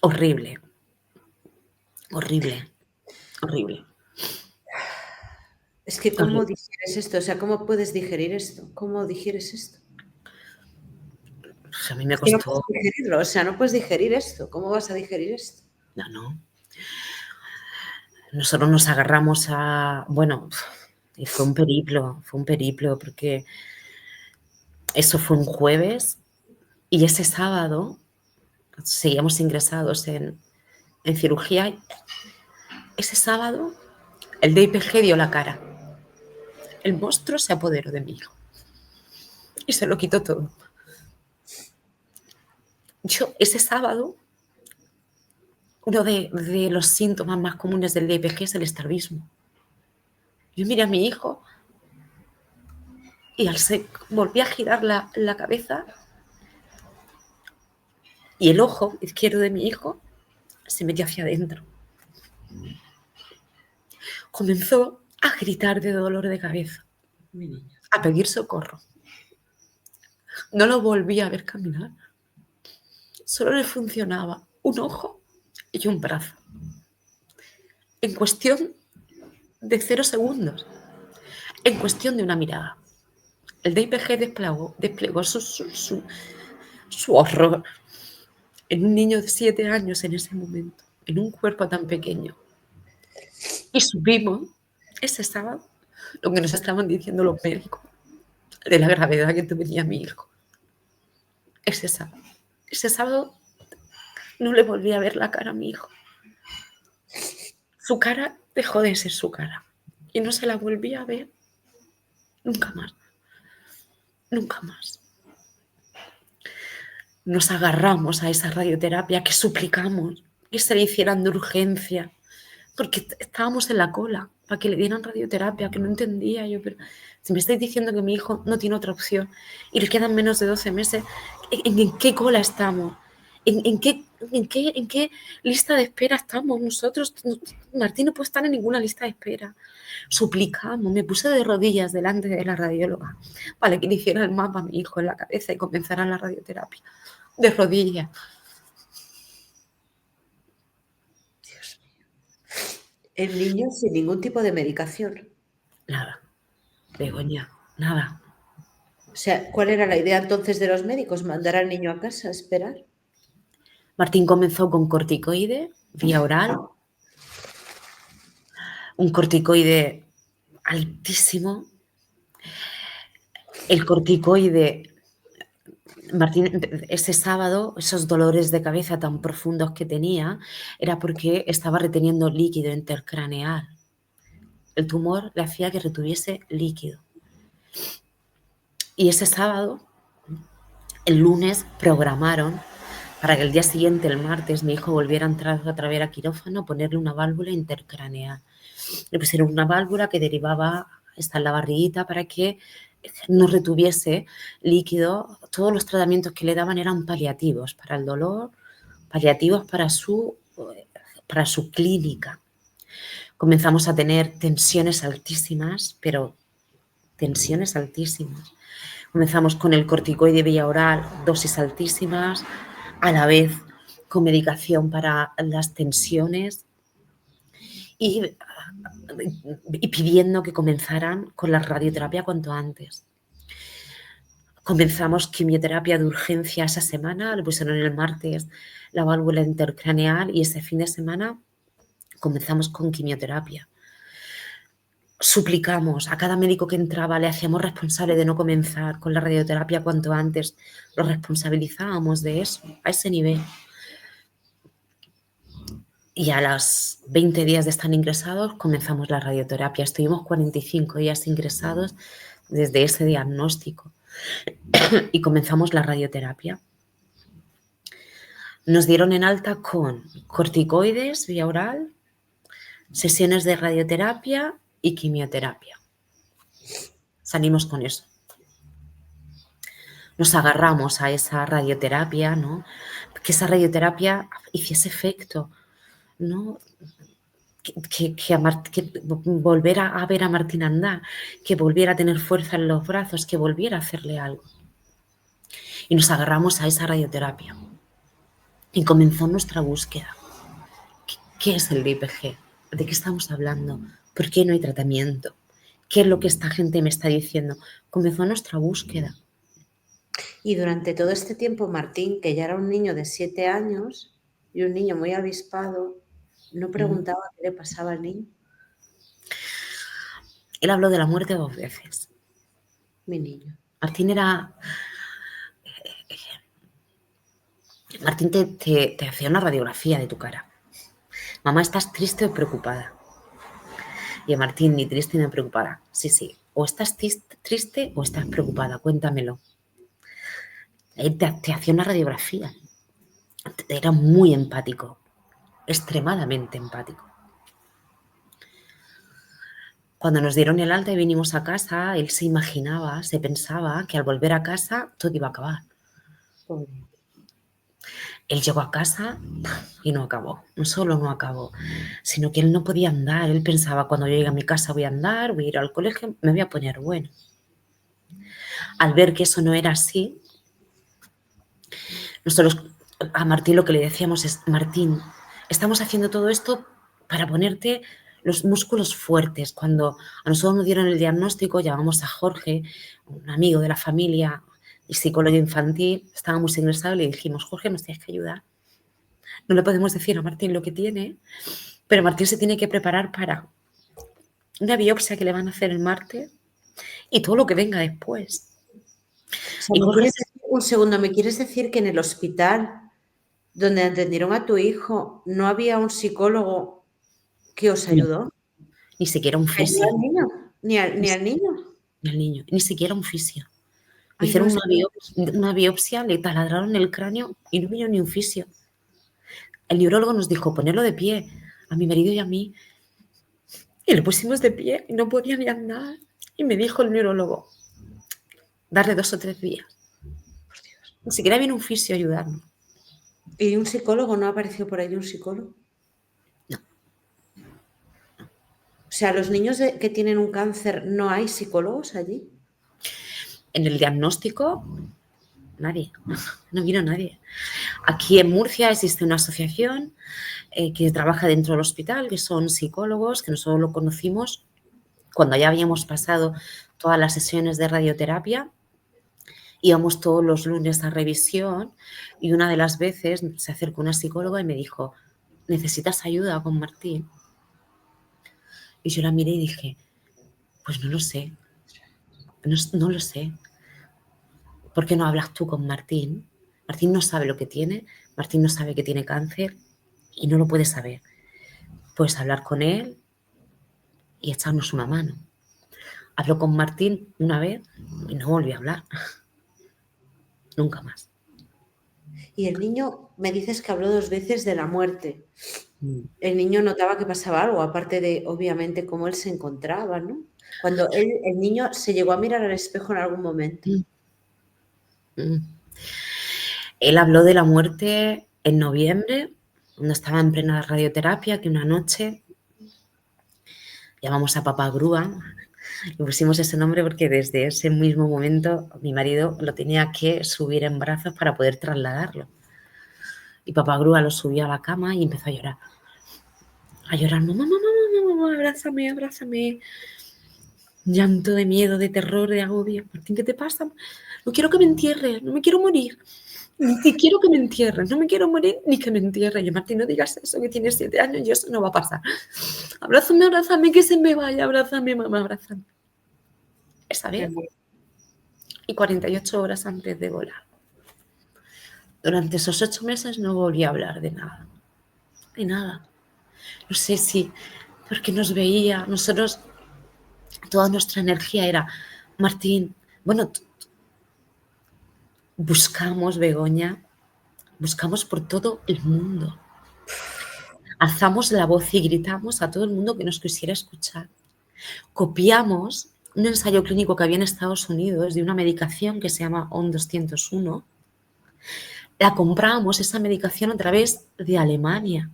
Horrible. Horrible. Horrible. Es que ¿cómo digieres esto? O sea, ¿cómo puedes digerir esto? ¿Cómo digieres esto? Pues a mí me Es que no costó. puedes digerirlo, o sea, no puedes digerir esto. ¿Cómo vas a digerir esto? No. Nosotros nos agarramos a... Bueno, y fue un periplo, porque eso fue un jueves y ese sábado seguíamos ingresados en cirugía. Ese sábado el DIPG dio la cara. El monstruo se apoderó de mí y se lo quitó todo. Yo, ese sábado, uno de los síntomas más comunes del DIPG es el estrabismo. Yo miré a mi hijo Y volví a girar la cabeza y el ojo izquierdo de mi hijo se metió hacia adentro. Comenzó a gritar de dolor de cabeza, Mi niño. a pedir socorro. No lo volví a ver caminar. Solo le funcionaba un ojo y un brazo. En cuestión de 0 segundos. En cuestión de una mirada. El DIPG desplegó su horror en un niño de 7 años en ese momento, en un cuerpo tan pequeño. Y supimos ese sábado lo que nos estaban diciendo los médicos de la gravedad que tenía mi hijo. Ese sábado no le volví a ver la cara a mi hijo. Su cara dejó de ser su cara y no se la volví a ver nunca más. Nunca más. Nos agarramos a esa radioterapia que suplicamos que se le hicieran de urgencia, porque estábamos en la cola para que le dieran radioterapia, que no entendía yo, pero si me estáis diciendo que mi hijo no tiene otra opción y le quedan menos de 12 meses, ¿en qué cola estamos? ¿En qué lista de espera estamos nosotros? Martín no puede estar en ninguna lista de espera. Suplicamos, me puse de rodillas delante de la radióloga para que le hiciera el mapa a mi hijo en la cabeza y comenzara la radioterapia. De rodillas. Dios mío. El niño sin ningún tipo de medicación. Nada, Begoña, nada. O sea, ¿cuál era la idea entonces de los médicos? ¿Mandar al niño a casa a esperar? Martín comenzó con corticoide, vía oral, un corticoide altísimo. El corticoide, Martín, ese sábado, esos dolores de cabeza tan profundos que tenía, era porque estaba reteniendo líquido intercraneal. El tumor le hacía que retuviese líquido. Y ese sábado, el lunes, programaron para que el día siguiente, el martes, mi hijo volviera a entrar otra vez a quirófano, ponerle una válvula intercraneal. Le pusieron una válvula que derivaba hasta en la barriguita para que no retuviese líquido. Todos los tratamientos que le daban eran paliativos para el dolor, paliativos para su clínica. Comenzamos a tener tensiones altísimas, pero tensiones altísimas. Comenzamos con el corticoide vía oral, dosis altísimas, a la vez con medicación para las tensiones y pidiendo que comenzaran con la radioterapia cuanto antes. Comenzamos quimioterapia de urgencia esa semana, le pusieron el martes la válvula intercraneal y ese fin de semana comenzamos con quimioterapia. Suplicamos a cada médico que entraba, le hacíamos responsable de no comenzar con la radioterapia cuanto antes, lo responsabilizábamos de eso, a ese nivel. Y a los 20 días de estar ingresados comenzamos la radioterapia. Estuvimos 45 días ingresados desde ese diagnóstico y comenzamos la radioterapia. Nos dieron en alta con corticoides vía oral, sesiones de radioterapia y quimioterapia. Salimos con eso. Nos agarramos a esa radioterapia, ¿no? Que esa radioterapia hiciese efecto, ¿no? Que volviera a ver a Martín andar, que volviera a tener fuerza en los brazos, que volviera a hacerle algo. Y nos agarramos a esa radioterapia. Y comenzó nuestra búsqueda. ¿Qué es el DIPG? ¿De qué estamos hablando? ¿Por qué no hay tratamiento? ¿Qué es lo que esta gente me está diciendo? Comenzó nuestra búsqueda. Y durante todo este tiempo, Martín, que ya era un niño de 7 años y un niño muy avispado, ¿no preguntaba qué le pasaba al niño? Él habló de la muerte 2 veces. Mi niño. Martín te hacía una radiografía de tu cara. Mamá, ¿estás triste o preocupada? Y a Martín, ni triste ni preocupada. Sí. O estás triste o estás preocupada. Cuéntamelo. Él te hacía una radiografía. Era muy empático. Extremadamente empático. Cuando nos dieron el alta y vinimos a casa, él se imaginaba, se pensaba que al volver a casa todo iba a acabar. Pobre. Él llegó a casa y no acabó. No solo no acabó, sino que él no podía andar. Él pensaba, cuando yo llegue a mi casa voy a andar, voy a ir al colegio, me voy a poner bueno. Al ver que eso no era así, nosotros a Martín lo que le decíamos es: Martín, estamos haciendo todo esto para ponerte los músculos fuertes. Cuando a nosotros nos dieron el diagnóstico, llamamos a Jorge, un amigo de la familia y psicólogo infantil, estábamos ingresados y le dijimos: Jorge, nos tienes que ayudar. No le podemos decir a Martín lo que tiene, pero Martín se tiene que preparar para una biopsia que le van a hacer el martes y todo lo que venga después. O sea, Y Jorge un segundo, ¿me quieres decir que en el hospital donde atendieron a tu hijo no había un psicólogo que os ayudó? ni siquiera un Ni fisio, al niño, ni al niño. ni al niño, ni siquiera un fisio. Le Ay, no, hicieron una biopsia, le taladraron el cráneo y no vino ni un fisio. El neurólogo nos dijo ponerlo de pie a mi marido y a mí. Y le pusimos de pie y no podía ni andar. Y me dijo el neurólogo, darle 2 o 3 días. Ni siquiera vino un fisio a ayudarnos. ¿Y un psicólogo? ¿No apareció por ahí un psicólogo? No. O sea, los niños que tienen un cáncer, ¿no hay psicólogos allí? En el diagnóstico, nadie. No vino nadie. Aquí en Murcia existe una asociación que trabaja dentro del hospital, que son psicólogos, que nosotros lo conocimos cuando ya habíamos pasado todas las sesiones de radioterapia. Íbamos todos los lunes a revisión y una de las veces se acercó una psicóloga y me dijo: ¿necesitas ayuda con Martín? Y yo la miré y dije: pues no lo sé, no lo sé. ¿Por qué no hablas tú con Martín? Martín no sabe lo que tiene, Martín no sabe que tiene cáncer y no lo puede saber. Puedes hablar con él y echarnos una mano. Habló con Martín una vez y no volví a hablar. Nunca más. Y el niño, me dices que habló 2 veces de la muerte. El niño notaba que pasaba algo, aparte de, obviamente, cómo él se encontraba, ¿no? Cuando el niño se llegó a mirar al espejo en algún momento. Él habló de la muerte en noviembre, cuando estaba en plena radioterapia, que una noche llamamos a Papá Grúa. Le pusimos ese nombre porque desde ese mismo momento mi marido lo tenía que subir en brazos para poder trasladarlo. Y Papá Grúa lo subió a la cama y empezó a llorar. A llorar: mamá, mamá, mamá, mamá, abrázame, abrázame. Llanto de miedo, de terror, de agobio. Martín, ¿qué te pasa? No quiero que me entierres, no me quiero morir. Ni quiero que me entierres, no me quiero morir ni que me entierres. Yo: Martín, no digas eso, que tienes 7 años y eso no va a pasar. Abrázame, abrázame, que se me vaya, abrázame, mamá, abrázame. Esa vez y 48 horas antes de volar. Durante esos 8 meses no volví a hablar de nada. De nada. No sé si porque nos veía, nosotros, toda nuestra energía era: Martín, bueno, buscamos, Begoña, buscamos por todo el mundo. Alzamos la voz y gritamos a todo el mundo que nos quisiera escuchar. Copiamos un ensayo clínico que había en Estados Unidos de una medicación que se llama ON201. La comprábamos, esa medicación, a través de Alemania,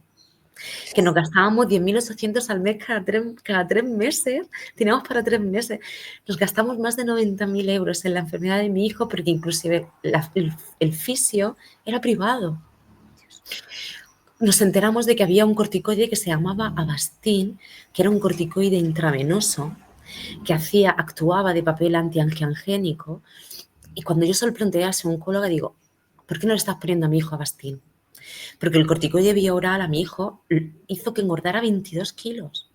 que nos gastábamos 10.800 al mes cada 3 meses. Teníamos para 3 meses. Nos gastamos más de 90.000 euros en la enfermedad de mi hijo, porque inclusive el fisio era privado. Nos enteramos de que había un corticoide que se llamaba Avastin, que era un corticoide intravenoso que actuaba de papel antiangiogénico. Y cuando yo se lo planteé a su oncóloga, digo: ¿por qué no le estás poniendo a mi hijo Avastin? Porque el corticoide vía oral a mi hijo hizo que engordara 22 kilos,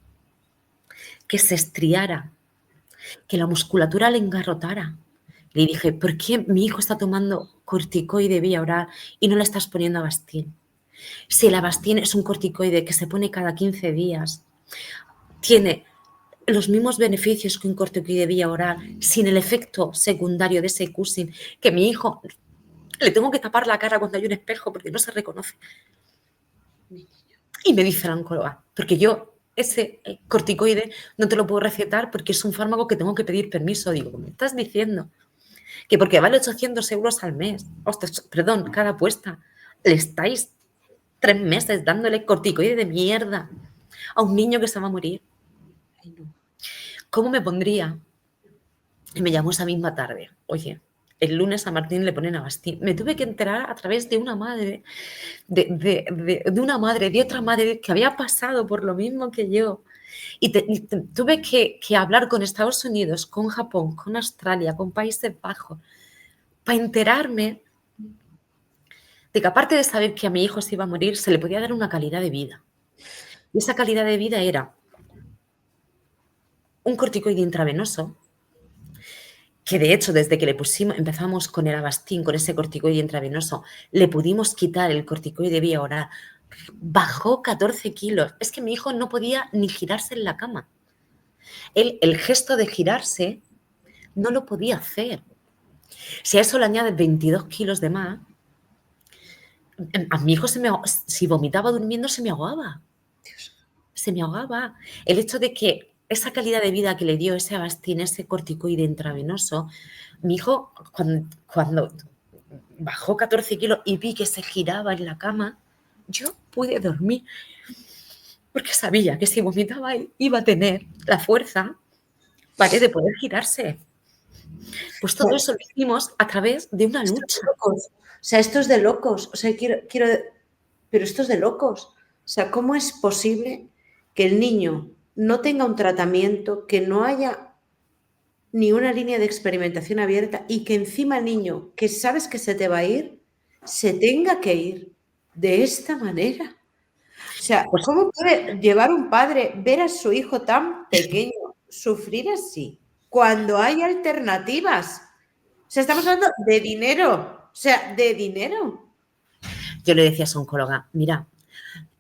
que se estriara, que la musculatura le engarrotara. Le dije: ¿por qué mi hijo está tomando corticoide vía oral y no le estás poniendo Avastin? Si el Avastin es un corticoide que se pone cada 15 días, tiene los mismos beneficios que un corticoide vía oral, sin el efecto secundario de ese cushing, que mi hijo le tengo que tapar la cara cuando hay un espejo porque no se reconoce. Y me dice la oncóloga, porque yo ese corticoide no te lo puedo recetar porque es un fármaco que tengo que pedir permiso. Digo, ¿me estás diciendo que porque vale 800 euros al mes, perdón, cada apuesta, le estáis 3 meses dándole corticoide de mierda a un niño que se va a morir? ¿Cómo me pondría? Y me llamó esa misma tarde. Oye, el lunes a Martín le ponen Avastin. Me tuve que enterar a través de una madre, de una madre, de otra madre que había pasado por lo mismo que yo. Y tuve que hablar con Estados Unidos, con Japón, con Australia, con Países Bajos, para enterarme de que aparte de saber que a mi hijo se iba a morir, se le podía dar una calidad de vida. Y esa calidad de vida era un corticoide intravenoso, que de hecho desde que le pusimos, empezamos con el Avastin, con ese corticoide intravenoso, le pudimos quitar el corticoide vía oral, bajó 14 kilos. Es que mi hijo no podía ni girarse en la cama. Él, el gesto de girarse no lo podía hacer. Si a eso le añades 22 kilos de más, a mi hijo si vomitaba durmiendo se me ahogaba. Se me ahogaba. El hecho de que esa calidad de vida que le dio ese Avastin, ese corticoide intravenoso, mi hijo cuando bajó 14 kilos y vi que se giraba en la cama, yo pude dormir porque sabía que si vomitaba él iba a tener la fuerza, ¿vale?, de poder girarse. Pues todo eso lo hicimos a través de una lucha. O sea, esto es de locos. O sea, pero esto es de locos. O sea, ¿cómo es posible que el niño no tenga un tratamiento, que no haya ni una línea de experimentación abierta y que encima el niño, que sabes que se te va a ir, se tenga que ir de esta manera? O sea, ¿cómo puede llevar un padre ver a su hijo tan pequeño sufrir así cuando hay alternativas? O sea, estamos hablando de dinero. O sea, de dinero. Yo le decía a su oncóloga, mira,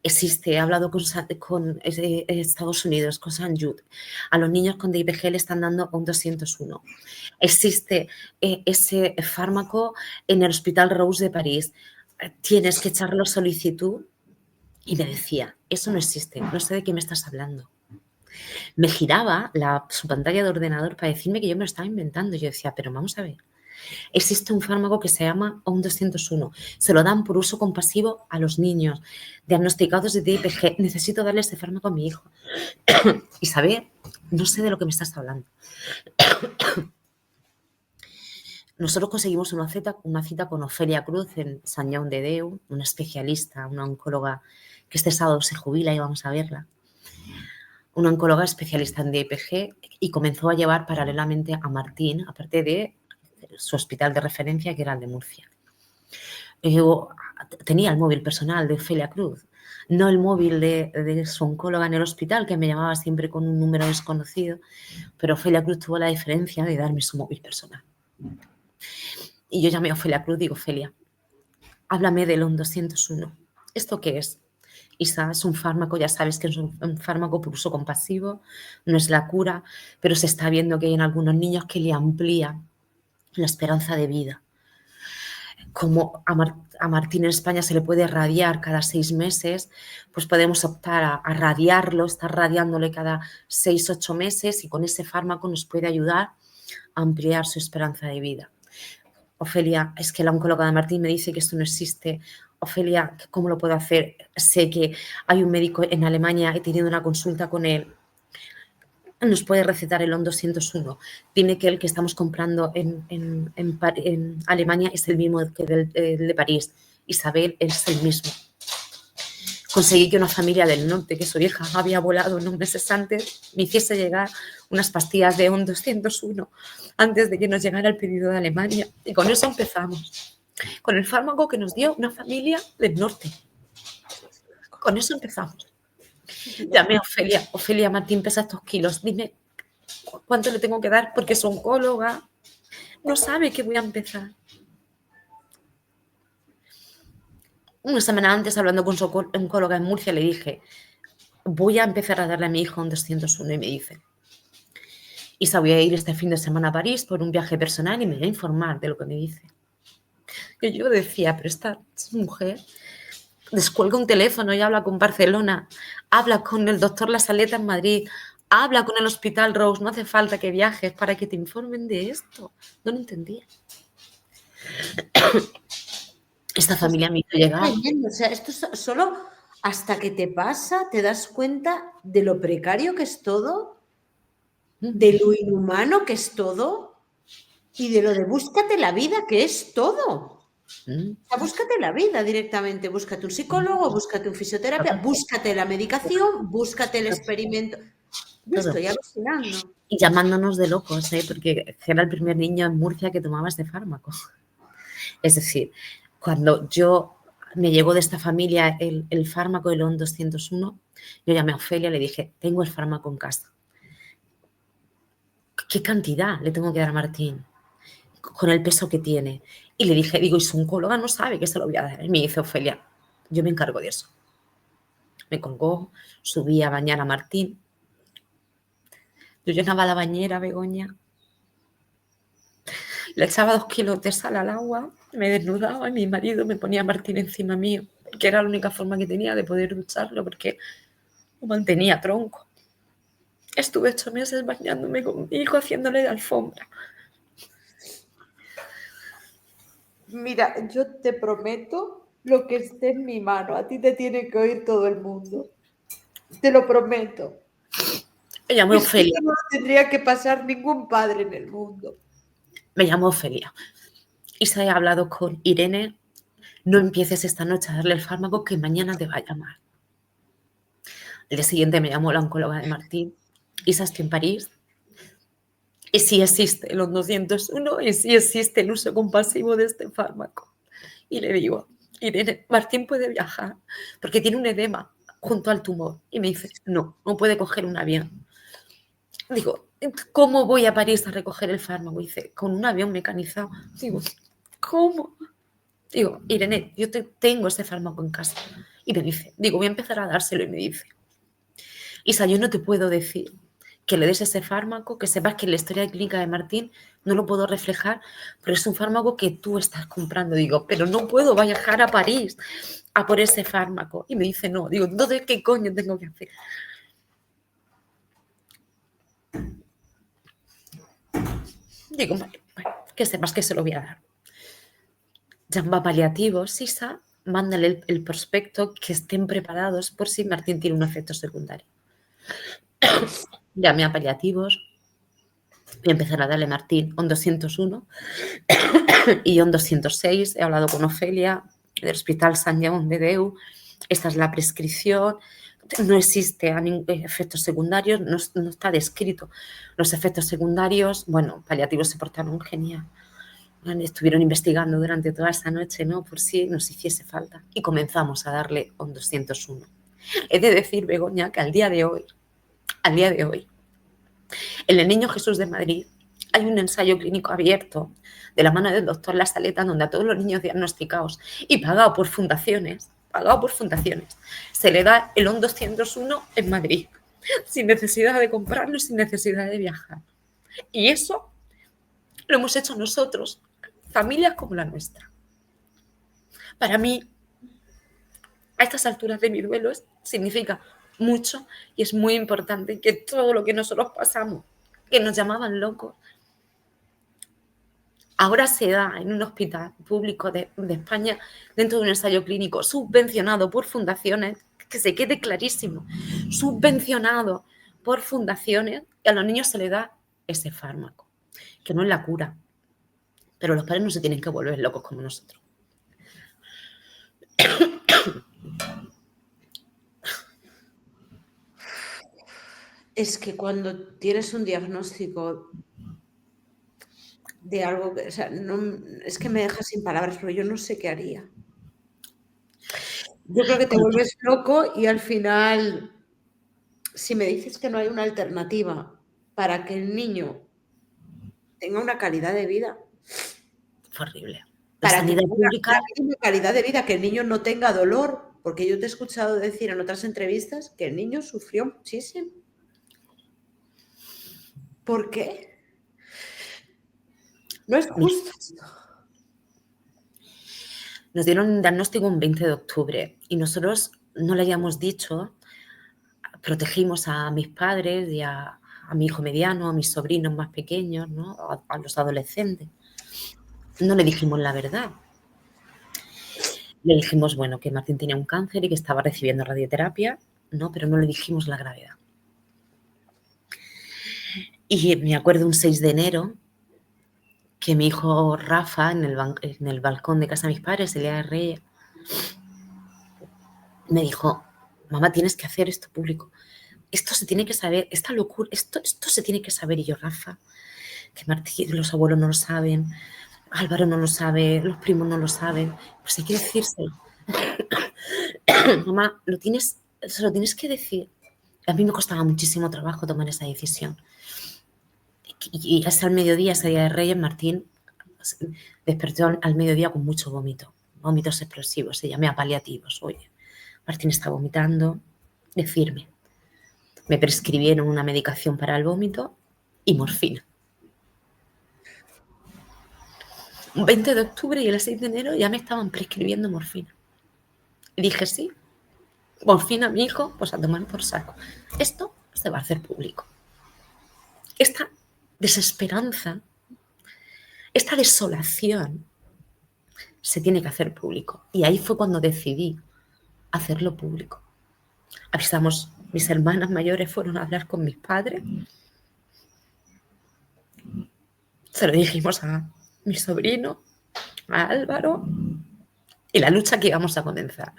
he hablado con Estados Unidos, con St. Jude, a los niños con DIPG le están dando un 201. Existe ese fármaco en el Hospital Rose de París. Tienes que echarlo solicitud. Y me decía, eso no existe, no sé de qué me estás hablando. Me giraba su pantalla de ordenador para decirme que yo me lo estaba inventando. Yo decía, pero vamos a ver, existe un fármaco que se llama ON201. Se lo dan por uso compasivo a los niños diagnosticados de DIPG. Necesito darle este fármaco a mi hijo. Isabel, no sé de lo que me estás hablando. Nosotros conseguimos una cita con Ofelia Cruz en Sant Jaume de Déu, una especialista, una oncóloga que este sábado se jubila y vamos a verla. Una oncóloga especialista en DIPG y comenzó a llevar paralelamente a Martín, aparte de su hospital de referencia, que era el de Murcia. Tenía el móvil personal de Ofelia Cruz, no el móvil de su oncóloga en el hospital, que me llamaba siempre con un número desconocido, pero Ofelia Cruz tuvo la diferencia de darme su móvil personal. Y yo llamé a Ofelia Cruz y digo, Ofelia, háblame del ON201. ¿Esto qué es? Isa, es un fármaco, ya sabes que es un fármaco por uso compasivo, no es la cura, pero se está viendo que hay en algunos niños que le amplía la esperanza de vida. Como a Martín en España se le puede radiar cada 6 meses, pues podemos optar a radiarlo, estar radiándole cada 6-8 meses y con ese fármaco nos puede ayudar a ampliar su esperanza de vida. Ofelia, es que la oncóloga de Martín me dice que esto no existe. Ofelia, ¿cómo lo puedo hacer? Sé que hay un médico en Alemania, he tenido una consulta con él. Nos puede recetar el ON201. Dime que el que estamos comprando en Alemania es el mismo que el de París. Isabel es el mismo. Conseguí que una familia del norte, que su hija había volado unos meses antes, me hiciese llegar unas pastillas de ON201 antes de que nos llegara el pedido de Alemania. Y con eso empezamos. Con el fármaco que nos dio una familia del norte. Con eso empezamos. Llamé a Ofelia. Ofelia, Martín pesa estos kilos. Dime cuánto le tengo que dar porque es oncóloga. No sabe que voy a empezar. Una semana antes, hablando con su oncóloga en Murcia, le dije, voy a empezar a darle a mi hijo un 201. Y me dice, Isa, voy a ir este fin de semana a París por un viaje personal y me voy a informar de lo que me dice. Que yo decía, pero esta mujer descuelga un teléfono y habla con Barcelona, habla con el doctor La Saleta en Madrid, habla con el Hospital Rose, no hace falta que viajes para que te informen de esto. No lo entendía. Esta familia me hizo llegar. Tremendo. O sea, esto solo hasta que te pasa, te das cuenta de lo precario que es todo, de lo inhumano que es todo y de lo de búscate la vida que es todo. O sea, búscate la vida directamente, búscate un psicólogo, búscate un fisioterapia, búscate la medicación, búscate el experimento. Yo Todo. estoy alucinando. Y llamándonos de locos, porque era el primer niño en Murcia que tomaba este fármaco. Es decir, cuando yo me llegó de esta familia el fármaco del ON 201, yo llamé a Ofelia y le dije, tengo el fármaco en casa. ¿Qué cantidad le tengo que dar a Martín? Con el peso que tiene. Y le dije, digo, y su oncóloga no sabe que se lo voy a dar. Y me dice, Ofelia, yo me encargo de eso. Me colgó, subí a bañar a Martín. Yo llenaba la bañera, Begoña. Le echaba 2 kilos de sal al agua, me desnudaba y mi marido me ponía a Martín encima mío, porque era la única forma que tenía de poder ducharlo, porque lo mantenía tronco. Estuve 8 meses bañándome con mi hijo, haciéndole de alfombra. Mira, yo te prometo lo que esté en mi mano. A ti te tiene que oír todo el mundo. Te lo prometo. Me llamó Ofelia. No tendría que pasar ningún padre en el mundo. Me llamó Ofelia. Y se ha hablado con Irene. No empieces esta noche a darle el fármaco que mañana te va a llamar. El día siguiente me llamó la oncóloga de Martín. Isa, estoy en París. Y sí existe el 201 y sí existe el uso compasivo de este fármaco. Y le digo, Irene, Martín puede viajar porque tiene un edema junto al tumor. Y me dice, no puede coger un avión. Digo, ¿cómo voy a París a recoger el fármaco? Y dice, con un avión mecanizado. Digo, ¿cómo? Digo, Irene, yo tengo ese fármaco en casa. Y me dice, digo, voy a empezar a dárselo. Y me dice, Isa, yo no te puedo decir que le des ese fármaco, que sepas que en la historia clínica de Martín no lo puedo reflejar, pero es un fármaco que tú estás comprando. Digo, pero no puedo viajar a París a por ese fármaco. Y me dice, no. Digo, entonces, ¿qué coño tengo que hacer? Digo, bueno, que sepas que se lo voy a dar. Llama paliativos, Isa, mándale el prospecto, que estén preparados por si Martín tiene un efecto secundario. Llamé a paliativos y empezar a darle Martín ON 201 y ON 206. He hablado con Ofelia del Hospital Sant Jaume de Déu. Esta es la prescripción. No existe efectos secundarios, no está descrito los efectos secundarios. Bueno, paliativos se portaron genial. Estuvieron investigando durante toda esa noche, ¿no? Por si nos hiciese falta. Y comenzamos a darle ON 201. He de decir, Begoña, que al día de hoy, en el Niño Jesús de Madrid hay un ensayo clínico abierto de la mano del doctor La Saleta, donde a todos los niños diagnosticados y pagado por fundaciones, se le da el ON 201 en Madrid, sin necesidad de comprarlo y sin necesidad de viajar. Y eso lo hemos hecho nosotros, familias como la nuestra. Para mí, a estas alturas de mi duelo, significa mucho y es muy importante que todo lo que nosotros pasamos, que nos llamaban locos, ahora se da en un hospital público de España dentro de un ensayo clínico subvencionado por fundaciones, que se quede clarísimo, subvencionado por fundaciones, y a los niños se les da ese fármaco, que no es la cura, pero los padres no se tienen que volver locos como nosotros. Es que cuando tienes un diagnóstico de algo, o sea, no, es que me dejas sin palabras, pero yo no sé qué haría. Yo creo que te vuelves loco y al final, si me dices que no hay una alternativa para que el niño tenga una calidad de vida, Fue horrible. La para que sanidad tenga pública, una calidad de vida, que el niño no tenga dolor, porque yo te he escuchado decir en otras entrevistas que el niño sufrió muchísimo. ¿Por qué? No es justo esto. Nos dieron un diagnóstico un 20 de octubre y nosotros no le habíamos dicho, protegimos a mis padres y a mi hijo mediano, a mis sobrinos más pequeños, ¿no? A los adolescentes. No le dijimos la verdad. Le dijimos, bueno, que Martín tenía un cáncer y que estaba recibiendo radioterapia, ¿no? Pero no le dijimos la gravedad. Y me acuerdo un 6 de enero que mi hijo Rafa, en el balcón de casa de mis padres, el día de Reyes, me dijo, mamá, tienes que hacer esto público. Esto se tiene que saber, esta locura, esto se tiene que saber. Y yo, Rafa, que Martín, los abuelos no lo saben, Álvaro no lo sabe, los primos no lo saben, pues hay que decírselo. Mamá, se lo tienes que decir. A mí me costaba muchísimo trabajo tomar esa decisión. Y hasta el mediodía, ese día de Reyes, Martín despertó al mediodía con mucho vómitos explosivos. Se llamé a paliativos. Oye, Martín está vomitando, decirme. Me prescribieron una medicación para el vómito y morfina. Un 20 de octubre y el 6 de enero ya me estaban prescribiendo morfina. Y dije, sí, morfina, mi hijo, pues a tomar por saco. Esto se va a hacer público. Esta desesperanza, esta desolación se tiene que hacer público. Y ahí fue cuando decidí hacerlo público. Avisamos, mis hermanas mayores fueron a hablar con mis padres. Se lo dijimos a mi sobrino, a Álvaro, y la lucha que íbamos a comenzar.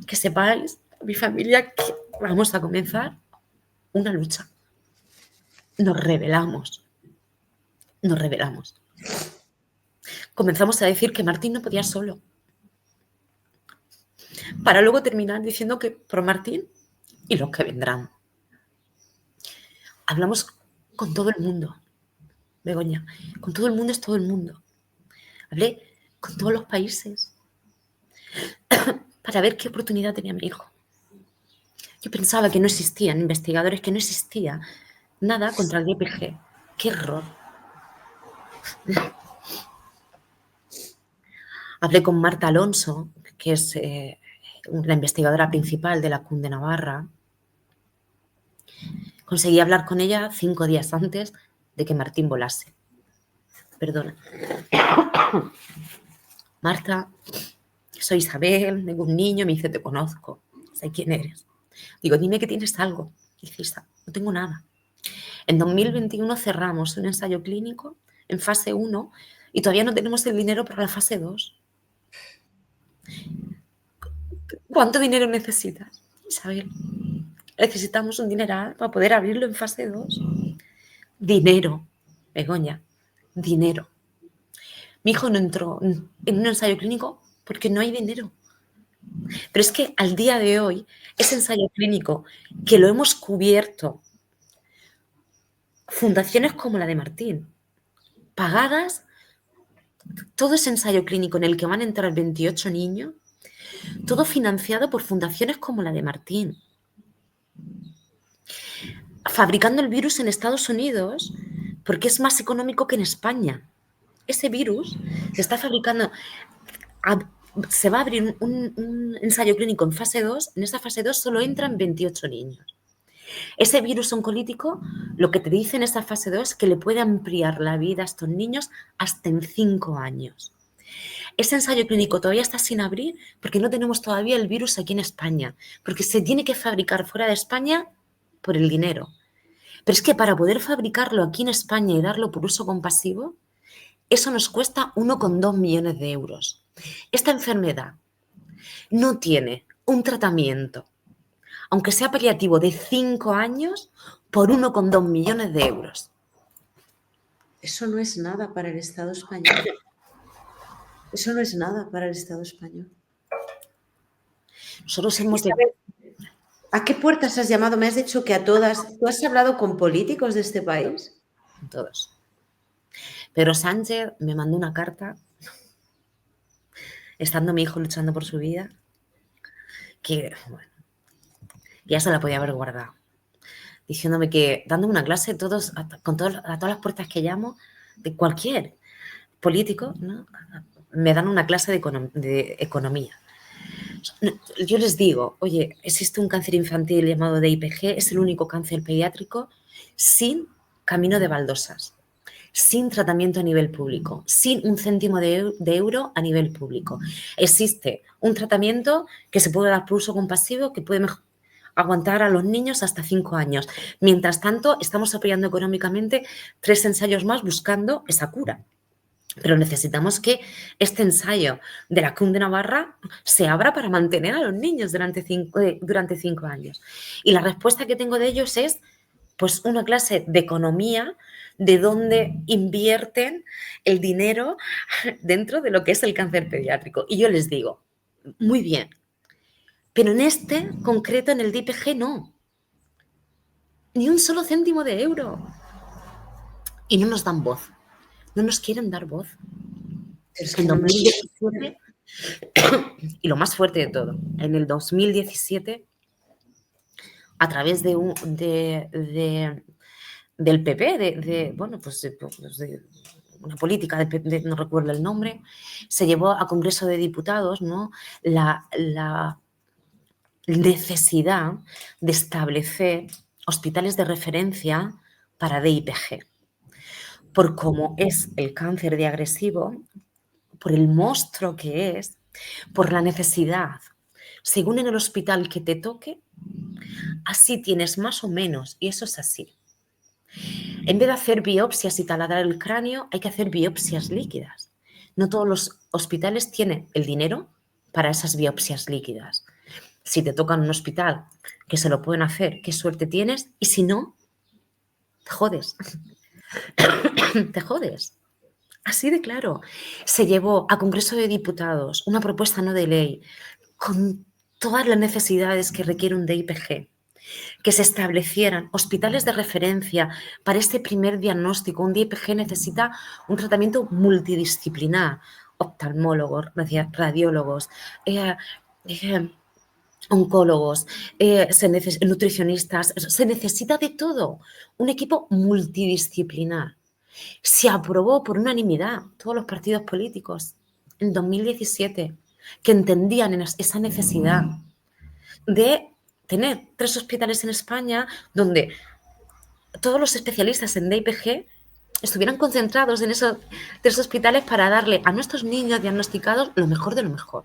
Que sepáis, mi familia, que vamos a comenzar una lucha. Nos rebelamos. Comenzamos a decir que Martín no podía solo. Para luego terminar diciendo que por Martín y los que vendrán. Hablamos con todo el mundo, Begoña. Con todo el mundo es todo el mundo. Hablé con todos los países para ver qué oportunidad tenía mi hijo. Yo pensaba que no existían investigadores, que no existía nada contra el DPG. ¡Qué error! Hablé con Marta Alonso, que es la investigadora principal de la CUN de Navarra. Conseguí hablar con ella 5 días antes de que Martín volase. Perdona. Marta, soy Isabel, tengo un niño, me dice, te conozco, sé quién eres. Digo, dime que tienes algo. Dice, Isa, no tengo nada. En 2021 cerramos un ensayo clínico en fase 1 y todavía no tenemos el dinero para la fase 2. ¿Cuánto dinero necesitas, Isabel? Necesitamos un dineral para poder abrirlo en fase 2. Dinero, Begoña, dinero. Mi hijo no entró en un ensayo clínico porque no hay dinero. Pero es que al día de hoy, ese ensayo clínico que lo hemos cubierto, fundaciones como la de Martín, pagadas, todo ese ensayo clínico en el que van a entrar 28 niños, todo financiado por fundaciones como la de Martín. Fabricando el virus en Estados Unidos porque es más económico que en España. Ese virus se está fabricando, se va a abrir un ensayo clínico en fase 2, en esa fase 2 solo entran 28 niños. Ese virus oncolítico, lo que te dice en esa fase 2 es que le puede ampliar la vida a estos niños hasta en 5 años. Ese ensayo clínico todavía está sin abrir porque no tenemos todavía el virus aquí en España, porque se tiene que fabricar fuera de España por el dinero. Pero es que para poder fabricarlo aquí en España y darlo por uso compasivo, eso nos cuesta 1,2 millones de euros. Esta enfermedad no tiene un tratamiento, aunque sea paliativo, de 5 años por 1,2 millones de euros. Eso no es nada para el Estado español. Eso no es nada para el Estado español. Nosotros hemos de... ¿A qué puertas has llamado? Me has dicho que a todas. ¿Tú has hablado con políticos de este país? Todos. Pedro Sánchez me mandó una carta, estando mi hijo luchando por su vida, que bueno, ya se la podía haber guardado, diciéndome que, dándome una clase a todas las puertas que llamo, de cualquier político, ¿no? me dan una clase de economía. Yo les digo, oye, existe un cáncer infantil llamado DIPG, es el único cáncer pediátrico sin camino de baldosas, sin tratamiento a nivel público, sin un céntimo de euro a nivel público. Existe un tratamiento que se puede dar por uso compasivo, que puede aguantar a los niños hasta 5 años. Mientras tanto, estamos apoyando económicamente 3 ensayos más buscando esa cura. Pero necesitamos que este ensayo de la CUM de Navarra se abra para mantener a los niños durante 5 años. Y la respuesta que tengo de ellos es, pues, una clase de economía de dónde invierten el dinero dentro de lo que es el cáncer pediátrico. Y yo les digo, muy bien, pero en este concreto, en el DIPG, no. Ni un solo céntimo de euro. Y no nos dan voz. No nos quieren dar voz. Es En que no me... 2017, y lo más fuerte de todo, en el 2017, a través de del PP, de una política del PP, no recuerdo el nombre, se llevó a Congreso de Diputados, ¿no?, la necesidad de establecer hospitales de referencia para DIPG, por cómo es el cáncer de agresivo, por el monstruo que es, por la necesidad. Según en el hospital que te toque, así tienes más o menos, y eso es así. En vez de hacer biopsias y taladrar el cráneo, hay que hacer biopsias líquidas. No todos los hospitales tienen el dinero para esas biopsias líquidas. Si te toca en un hospital que se lo pueden hacer, qué suerte tienes, y si no, te jodes. Te jodes. Así de claro. Se llevó a Congreso de Diputados una propuesta no de ley con todas las necesidades que requiere un DIPG, que se establecieran hospitales de referencia para este primer diagnóstico. Un DIPG necesita un tratamiento multidisciplinar, oftalmólogos, radiólogos, oncólogos, nutricionistas, se necesita de todo, un equipo multidisciplinar. Se aprobó por unanimidad todos los partidos políticos en 2017 que entendían esa necesidad de tener 3 hospitales en España donde todos los especialistas en DIPG estuvieran concentrados en esos 3 hospitales para darle a nuestros niños diagnosticados lo mejor de lo mejor.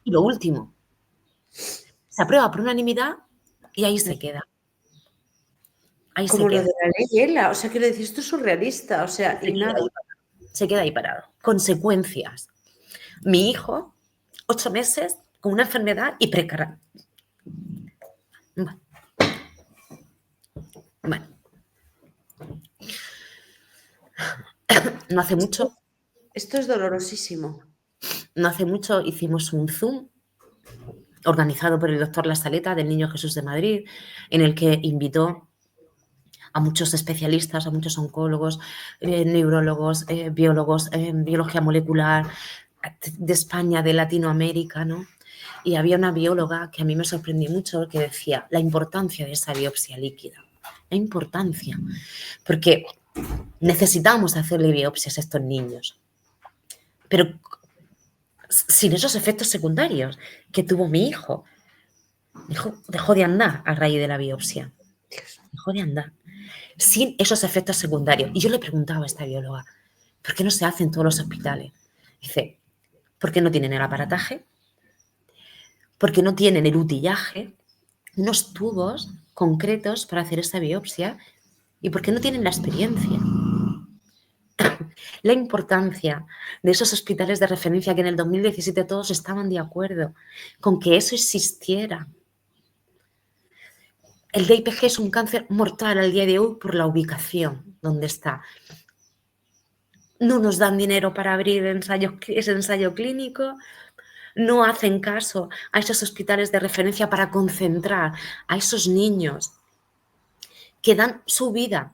Y lo último, se aprueba por unanimidad y ahí se queda. Ahí Como se lo queda. de la ley ELA, o sea, quiero decir, esto es surrealista, o sea, y nada. Se queda ahí parado. Consecuencias. Mi hijo, 8 meses, con una enfermedad y precaria. Bueno. No hace mucho. Esto es dolorosísimo. No hace mucho hicimos un Zoom organizado por el doctor La Saleta del Niño Jesús de Madrid, en el que invitó a muchos especialistas, a muchos oncólogos, neurólogos, biólogos, biología molecular, de España, de Latinoamérica, ¿no? Y había una bióloga que a mí me sorprendió mucho que decía la importancia de esa biopsia líquida. La importancia, porque necesitamos hacerle biopsias a estos niños, pero sin esos efectos secundarios que tuvo mi hijo. Mi hijo dejó de andar a raíz de la biopsia. Dejó de andar. Sin esos efectos secundarios. Y yo le preguntaba a esta bióloga, ¿por qué no se hace en todos los hospitales? Dice, porque no tienen el aparataje, porque no tienen el utillaje, unos tubos concretos para hacer esa biopsia y porque no tienen la experiencia. La importancia de esos hospitales de referencia que en el 2017 todos estaban de acuerdo con que eso existiera. El DIPG es un cáncer mortal al día de hoy por la ubicación donde está. No nos dan dinero para abrir ese ensayo clínico, no hacen caso a esos hospitales de referencia para concentrar a esos niños que dan su vida,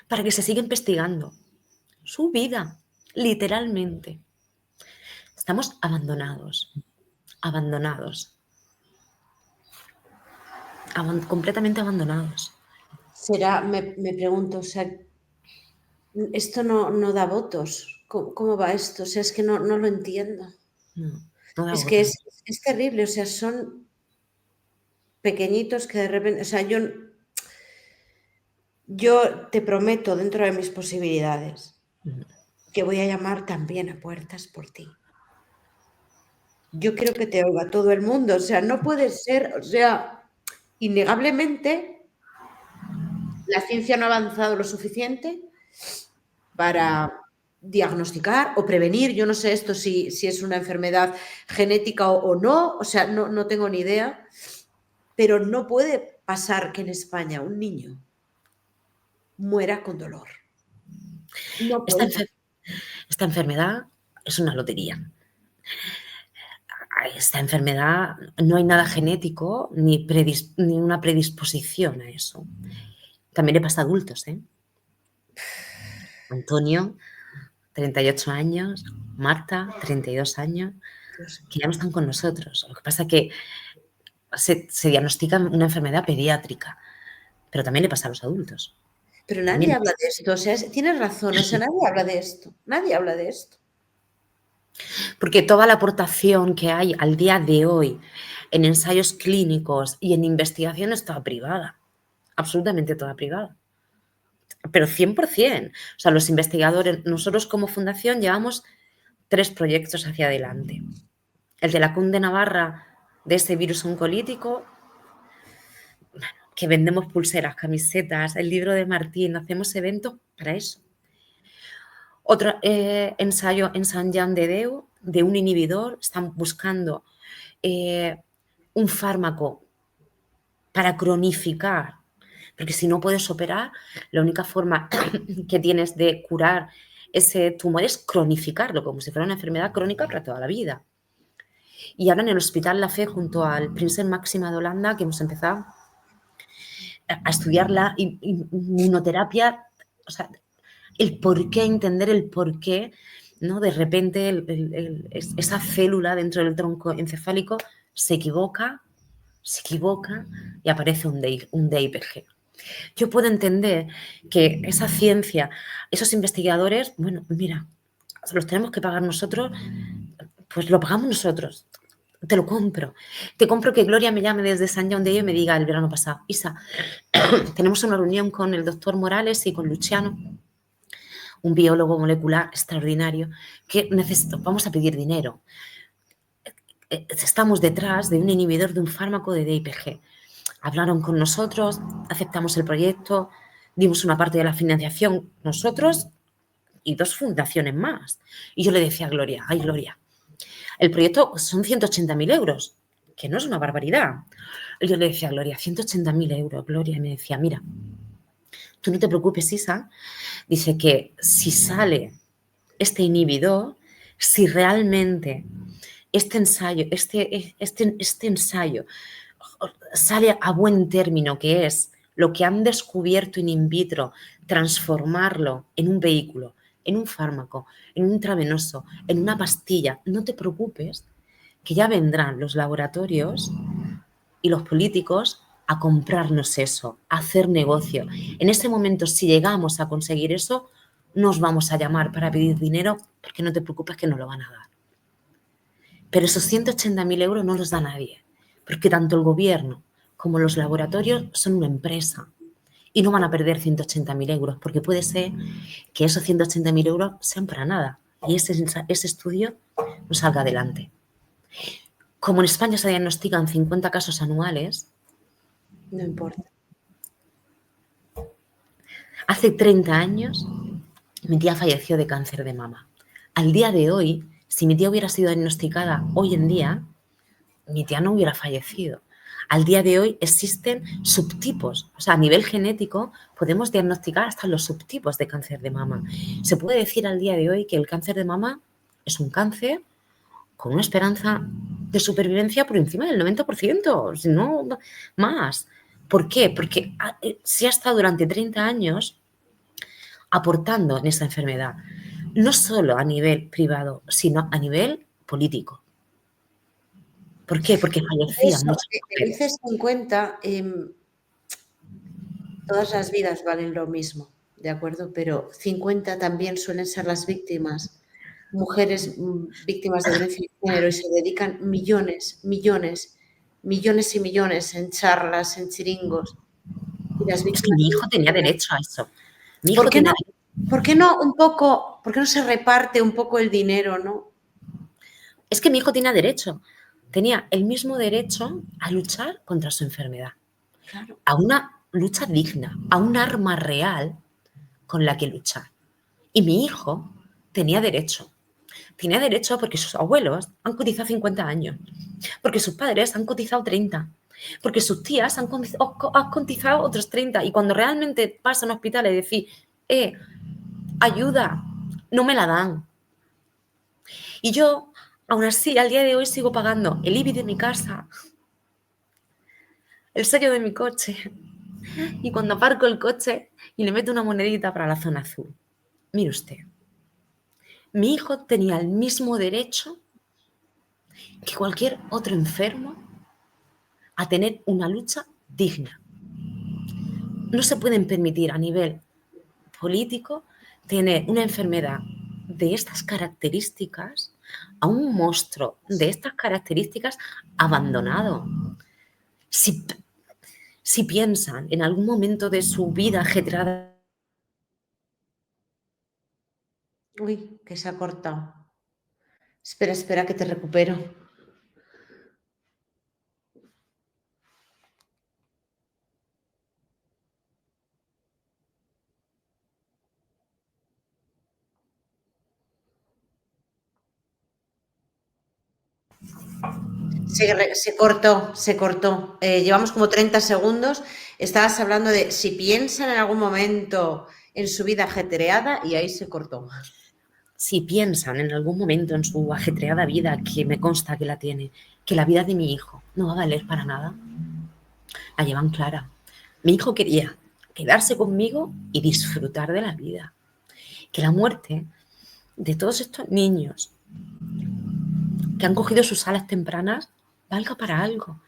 para que se siga investigando, su vida, literalmente. Estamos abandonados, completamente abandonados. Será, me pregunto, o sea, esto no da votos. ¿Cómo va esto? O sea, es que no lo entiendo. No da Es que votos. es terrible, o sea, son pequeñitos que de repente, o sea, yo te prometo dentro de mis posibilidades que voy a llamar también a puertas por ti. Yo quiero que te oiga todo el mundo, o sea, no puede ser, o sea, innegablemente la ciencia no ha avanzado lo suficiente para diagnosticar o prevenir, yo no sé esto si es una enfermedad genética o no, o sea, no tengo ni idea, pero no puede pasar que en España un niño muera con dolor. No Esta, puede pasar. enfer- esta enfermedad es una lotería. A esta enfermedad no hay nada genético ni una predisposición a eso. También le pasa a adultos, ¿eh? Antonio, 38 años, Marta, 32 años, Dios que mío. ya no están con nosotros. Lo que pasa es que se diagnostica una enfermedad pediátrica, pero también le pasa a los adultos. Pero nadie También. habla de esto, o sea, tienes razón, o sea, nadie habla de esto, nadie habla de esto. Porque toda la aportación que hay al día de hoy en ensayos clínicos y en investigación es toda privada, absolutamente toda privada. Pero 100%. O sea, los investigadores, nosotros como fundación llevamos 3 proyectos hacia adelante. El de la CUN de Navarra, de ese virus oncolítico, que vendemos pulseras, camisetas, el libro de Martín, hacemos eventos para eso. Otro ensayo en Sant Jan de Déu, de un inhibidor, están buscando un fármaco para cronificar, porque si no puedes operar, la única forma que tienes de curar ese tumor es cronificarlo, como si fuera una enfermedad crónica para toda la vida. Y ahora en el Hospital La Fe, junto al Prinsen Máxima de Holanda, que hemos empezado a estudiar la inmunoterapia, o sea, el por qué, entender el por qué, ¿no? De repente esa célula dentro del tronco encefálico se equivoca y aparece un DIPG. Yo puedo entender que esa ciencia, esos investigadores, bueno, mira, los tenemos que pagar nosotros, pues lo pagamos nosotros. Te lo compro. Te compro que Gloria me llame desde San John de Dios y me diga el verano pasado, Isa, tenemos una reunión con el doctor Morales y con Luciano, un biólogo molecular extraordinario, que vamos a pedir dinero. Estamos detrás de un inhibidor de un fármaco de DIPG. Hablaron con nosotros, aceptamos el proyecto, dimos una parte de la financiación nosotros y 2 fundaciones más. Y yo le decía a Gloria, ay Gloria, el proyecto son 180.000 euros, que no es una barbaridad. Y yo le decía a Gloria, 180.000 euros, Gloria, y me decía, mira, tú no te preocupes, Isa, dice que si sale este inhibidor, si realmente este ensayo sale a buen término, que es lo que han descubierto in vitro, transformarlo en un vehículo, en un fármaco, en un intravenoso, en una pastilla, no te preocupes, que ya vendrán los laboratorios y los políticos a comprarnos eso, a hacer negocio. En ese momento, si llegamos a conseguir eso, nos vamos a llamar para pedir dinero, porque no te preocupes que no lo van a dar. Pero esos 180.000 euros no los da nadie, porque tanto el gobierno como los laboratorios son una empresa y no van a perder 180.000 euros, porque puede ser que esos 180.000 euros sean para nada y ese estudio no salga adelante. Como en España se diagnostican 50 casos anuales, No importa. hace 30 años mi tía falleció de cáncer de mama. Al día de hoy, si mi tía hubiera sido diagnosticada hoy en día, mi tía no hubiera fallecido. Al día de hoy existen subtipos, o sea, a nivel genético podemos diagnosticar hasta los subtipos de cáncer de mama. Se puede decir al día de hoy que el cáncer de mama es un cáncer con una esperanza de supervivencia por encima del 90%, si no más. ¿Por qué? Porque se ha estado durante 30 años aportando en esa enfermedad, no solo a nivel privado, sino a nivel político. ¿Por qué? Porque fallecían Eso, muchas te mujeres. dices en cuenta, todas las vidas valen lo mismo. de acuerdo, pero 50 también suelen ser las víctimas, mujeres víctimas de violencia de género, y se dedican millones, millones, millones y millones en charlas, en chiringos. Y las Es que víctimas... mi hijo tenía derecho a eso. Mi hijo ¿Por qué tenía no? ¿Por qué no un poco, por qué no se reparte un poco el dinero, no? Es que mi hijo tenía derecho. Tenía el mismo derecho a luchar contra su enfermedad. Claro. A una lucha digna, a un arma real con la que luchar. Y mi hijo tenía derecho. Tenía derecho porque sus abuelos han cotizado 50 años, porque sus padres han cotizado 30, porque sus tías han cotizado otros 30. Y cuando realmente vas a un hospital y decís, ayuda, no me la dan. Y yo, aún así, al día de hoy sigo pagando el IBI de mi casa, el sello de mi coche, y cuando aparco el coche y le meto una monedita para la zona azul. Mire usted, mi hijo tenía el mismo derecho que cualquier otro enfermo a tener una lucha digna. No se pueden permitir a nivel político tener una enfermedad de estas características a un monstruo de estas características abandonado. Si piensan en algún momento de su vida ajetreada. Uy, que se ha cortado. Espera, espera, que te recupero. Se cortó, se cortó. Llevamos como 30 segundos. Estabas hablando de si piensan en algún momento en su vida ajetreada y ahí se cortó. Si piensan en algún momento en su ajetreada vida, que me consta que la tiene, que la vida de mi hijo no va a valer para nada, la llevan clara. Mi hijo quería quedarse conmigo y disfrutar de la vida. Que la muerte de todos estos niños que han cogido sus alas tempranas valga para algo.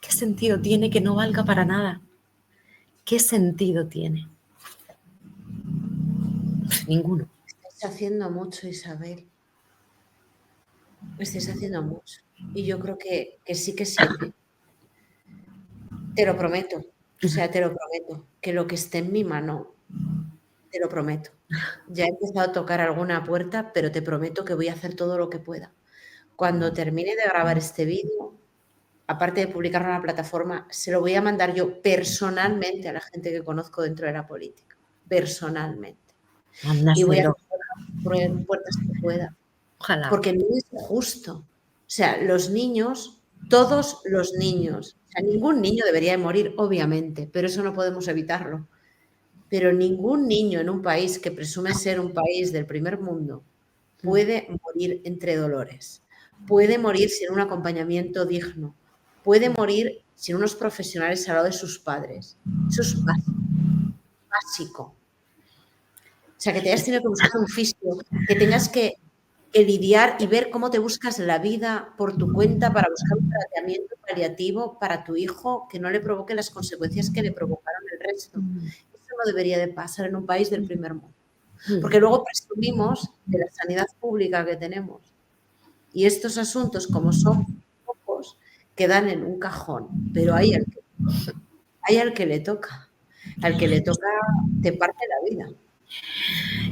¿Qué sentido tiene que no valga para nada? ¿Qué sentido tiene? Ninguno. Estáis haciendo mucho, Isabel. Estáis haciendo mucho. Y yo creo que sí que sirve. Te lo prometo. O sea, te lo prometo. Que lo que esté en mi mano, te lo prometo. Ya he empezado a tocar alguna puerta, pero te prometo que voy a hacer todo lo que pueda. Cuando termine de grabar este vídeo, aparte de publicarlo en la plataforma, se lo voy a mandar yo personalmente a la gente que conozco dentro de la política. Personalmente. Y voy a hacer todas las puertas que pueda. Ojalá. Porque no es justo. O sea, los niños, todos los niños, o sea, ningún niño debería de morir, obviamente, pero eso no podemos evitarlo. Pero ningún niño en un país que presume ser un país del primer mundo puede morir entre dolores, puede morir sin un acompañamiento digno, puede morir sin unos profesionales al lado de sus padres. Eso es básico. O sea, que te hayas tenido que buscar un fisio, que tengas que lidiar y ver cómo te buscas la vida por tu cuenta para buscar un tratamiento paliativo para tu hijo que no le provoque las consecuencias que le provocaron el resto. Eso no debería de pasar en un país del primer mundo. Porque luego presumimos de la sanidad pública que tenemos. Y estos asuntos, como son pocos, quedan en un cajón. Pero hay al que le toca. Al que le toca te parte la vida.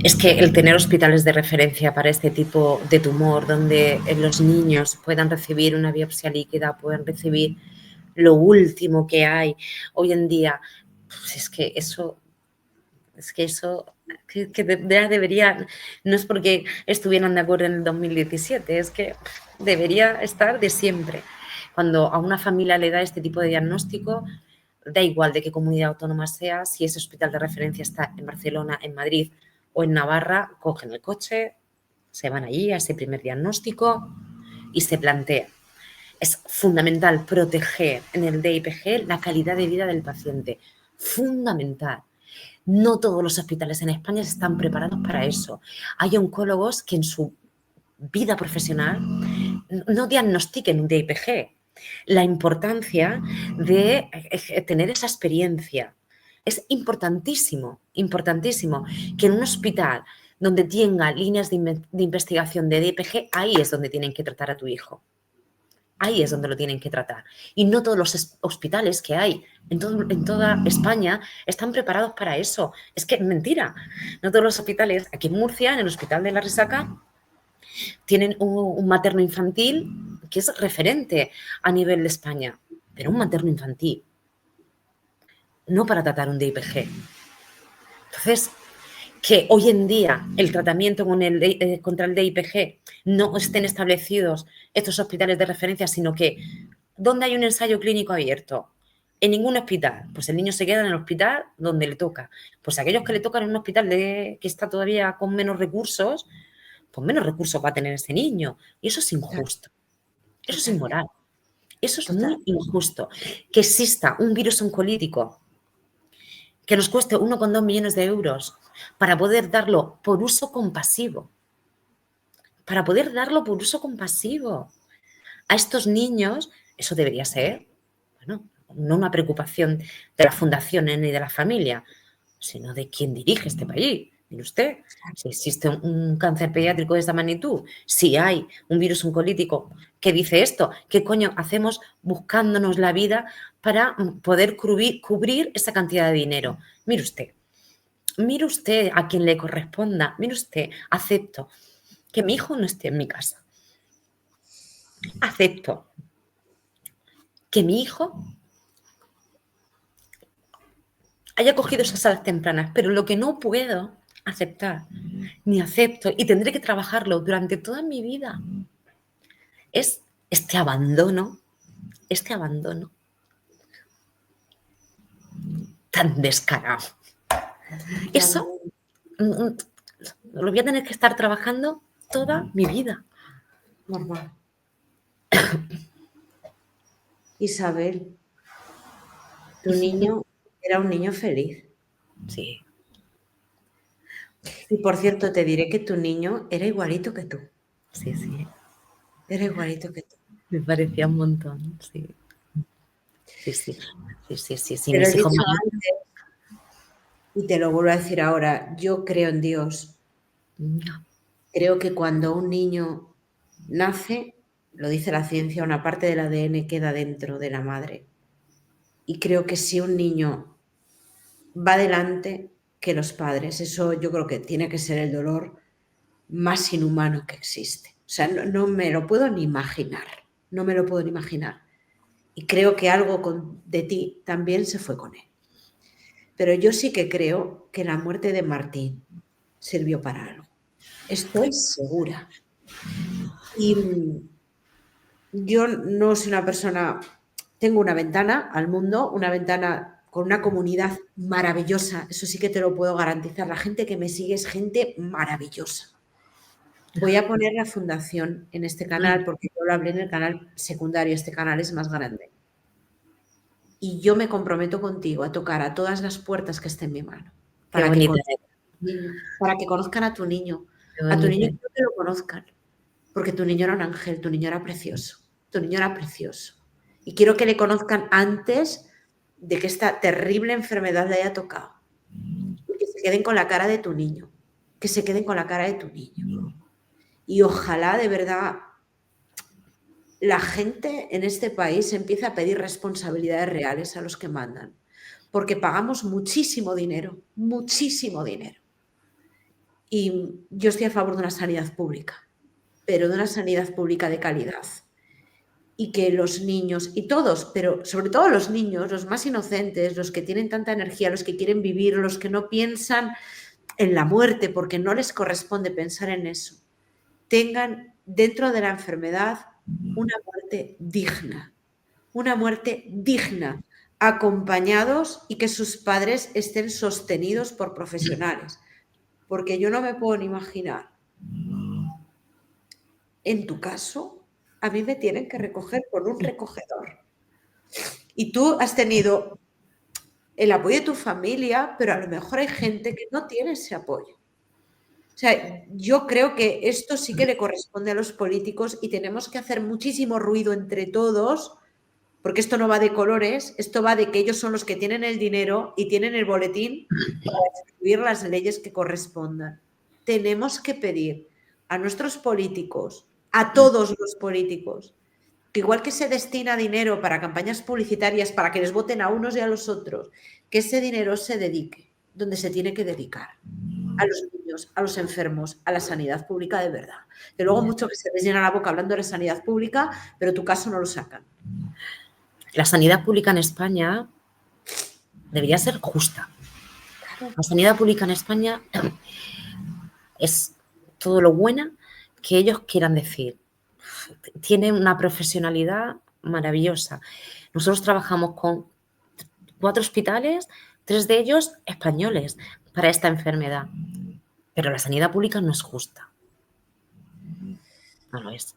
Es que el tener hospitales de referencia para este tipo de tumor, donde los niños puedan recibir una biopsia líquida, puedan recibir lo último que hay hoy en día, pues es que eso debería, no es porque estuvieran de acuerdo en el 2017, es que debería estar de siempre. Cuando a una familia le da este tipo de diagnóstico, da igual de qué comunidad autónoma sea, si ese hospital de referencia está en Barcelona, en Madrid o en Navarra, cogen el coche, se van allí a ese primer diagnóstico y se plantea. Es fundamental proteger en el DIPG la calidad de vida del paciente. Fundamental. No todos los hospitales en España están preparados para eso. Hay oncólogos que en su vida profesional no diagnostiquen un DIPG. La importancia de tener esa experiencia Es importantísimo, importantísimo que en un hospital donde tenga líneas de investigación de DIPG, ahí es donde tienen que tratar a tu hijo. Ahí es donde lo tienen que tratar. Y no todos los hospitales que hay en toda España están preparados para eso. Es que mentira. No todos los hospitales, aquí en Murcia, en el Hospital de la Resaca, tienen un materno infantil que es referente a nivel de España, pero un materno infantil, no para tratar un DIPG. Entonces, que hoy en día el tratamiento contra el DIPG no estén establecidos estos hospitales de referencia, sino que ¿dónde hay un ensayo clínico abierto? En ningún hospital. Pues el niño se queda en el hospital donde le toca. Pues aquellos que le tocan en un hospital que está todavía con menos recursos, pues menos recursos va a tener ese niño. Y eso es injusto. Eso es inmoral. Eso es muy injusto. Que exista un virus oncolítico que nos cueste 1,2 millones de euros para poder darlo por uso compasivo. Para poder darlo por uso compasivo. A estos niños, eso debería ser, bueno, no una preocupación de la fundación ni de la familia, sino de quien dirige este país. Mire usted, si existe un cáncer pediátrico de esta magnitud, si hay un virus oncolítico que dice esto, ¿qué coño hacemos buscándonos la vida para poder cubrir esa cantidad de dinero? Mire usted a quien le corresponda, mire usted, acepto que mi hijo no esté en mi casa. Acepto que mi hijo haya cogido esas alas tempranas, pero lo que no puedo aceptar, ni acepto, y tendré que trabajarlo durante toda mi vida, es este abandono tan descarado. Eso lo voy a tener que estar trabajando toda mi vida. Normal. Isabel, tu niño era un niño feliz. Sí. Y por cierto, te diré que tu niño era igualito que tú. Sí, sí. Era igualito que tú. Me parecía un montón, sí. Sí. Te lo he dicho antes y te lo vuelvo a decir ahora. Yo creo en Dios. No. Creo que cuando un niño nace, lo dice la ciencia, una parte del ADN queda dentro de la madre. Y creo que si un niño va adelante que los padres, eso yo creo que tiene que ser el dolor más inhumano que existe. O sea, no me lo puedo ni imaginar. No me lo puedo ni imaginar. Y creo que algo de ti también se fue con él. Pero yo sí que creo que la muerte de Martín sirvió para algo. Estoy segura. Y yo no soy una persona, tengo una ventana al mundo, una ventana con una comunidad maravillosa, eso sí que te lo puedo garantizar. La gente que me sigue es gente maravillosa. Voy a poner la fundación en este canal porque yo lo hablé en el canal secundario, este canal es más grande. Y yo me comprometo contigo a tocar a todas las puertas que esté en mi mano. Para que conozcan a tu niño. A tu niño quiero que lo conozcan. Porque tu niño era un ángel, tu niño era precioso. Tu niño era precioso. Y quiero que le conozcan antes de que esta terrible enfermedad le haya tocado. Y que se queden con la cara de tu niño. Que se queden con la cara de tu niño. Y ojalá de verdad la gente en este país empiece a pedir responsabilidades reales a los que mandan. Porque pagamos muchísimo dinero. Muchísimo dinero. Y yo estoy a favor de una sanidad pública. Pero de una sanidad pública de calidad. Y que los niños, y todos, pero sobre todo los niños, los más inocentes, los que tienen tanta energía, los que quieren vivir, los que no piensan en la muerte porque no les corresponde pensar en eso, tengan dentro de la enfermedad una muerte digna, acompañados y que sus padres estén sostenidos por profesionales. Porque yo no me puedo ni imaginar, en tu caso, a mí me tienen que recoger por un recogedor. Y tú has tenido el apoyo de tu familia, pero a lo mejor hay gente que no tiene ese apoyo. O sea, yo creo que esto sí que le corresponde a los políticos y tenemos que hacer muchísimo ruido entre todos Porque esto no va de colores, esto va de que ellos son los que tienen el dinero y tienen el boletín para escribir las leyes que correspondan. Tenemos que pedir a nuestros políticos, a todos los políticos, que igual que se destina dinero para campañas publicitarias para que les voten a unos y a los otros, que ese dinero se dedique donde se tiene que dedicar, a los niños, a los enfermos, a la sanidad pública de verdad. Que luego mucho que se les llena la boca hablando de la sanidad pública, pero tu caso no lo sacan. La sanidad pública en España debería ser justa. La sanidad pública en España es todo lo buena que ellos quieran decir. Tiene una profesionalidad maravillosa. Nosotros trabajamos con 4 hospitales, 3 de ellos españoles, para esta enfermedad. Pero la sanidad pública no es justa. No lo es.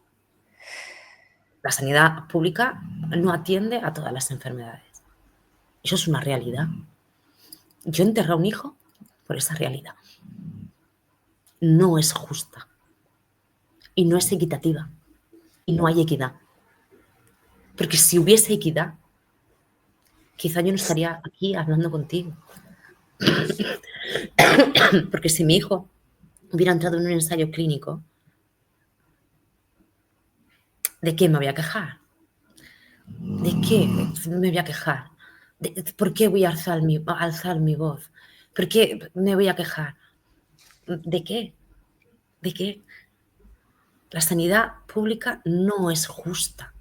La sanidad pública no atiende a todas las enfermedades. Eso es una realidad. Yo enterré a un hijo por esa realidad. No es justa. Y no es equitativa. Y no hay equidad. Porque si hubiese equidad, quizá yo no estaría aquí hablando contigo. Porque si mi hijo hubiera entrado en un ensayo clínico, ¿de qué me voy a quejar? ¿De qué me voy a quejar? ¿Por qué voy a alzar mi voz? ¿Por qué me voy a quejar? ¿De qué? ¿De qué? La sanidad pública no es justa.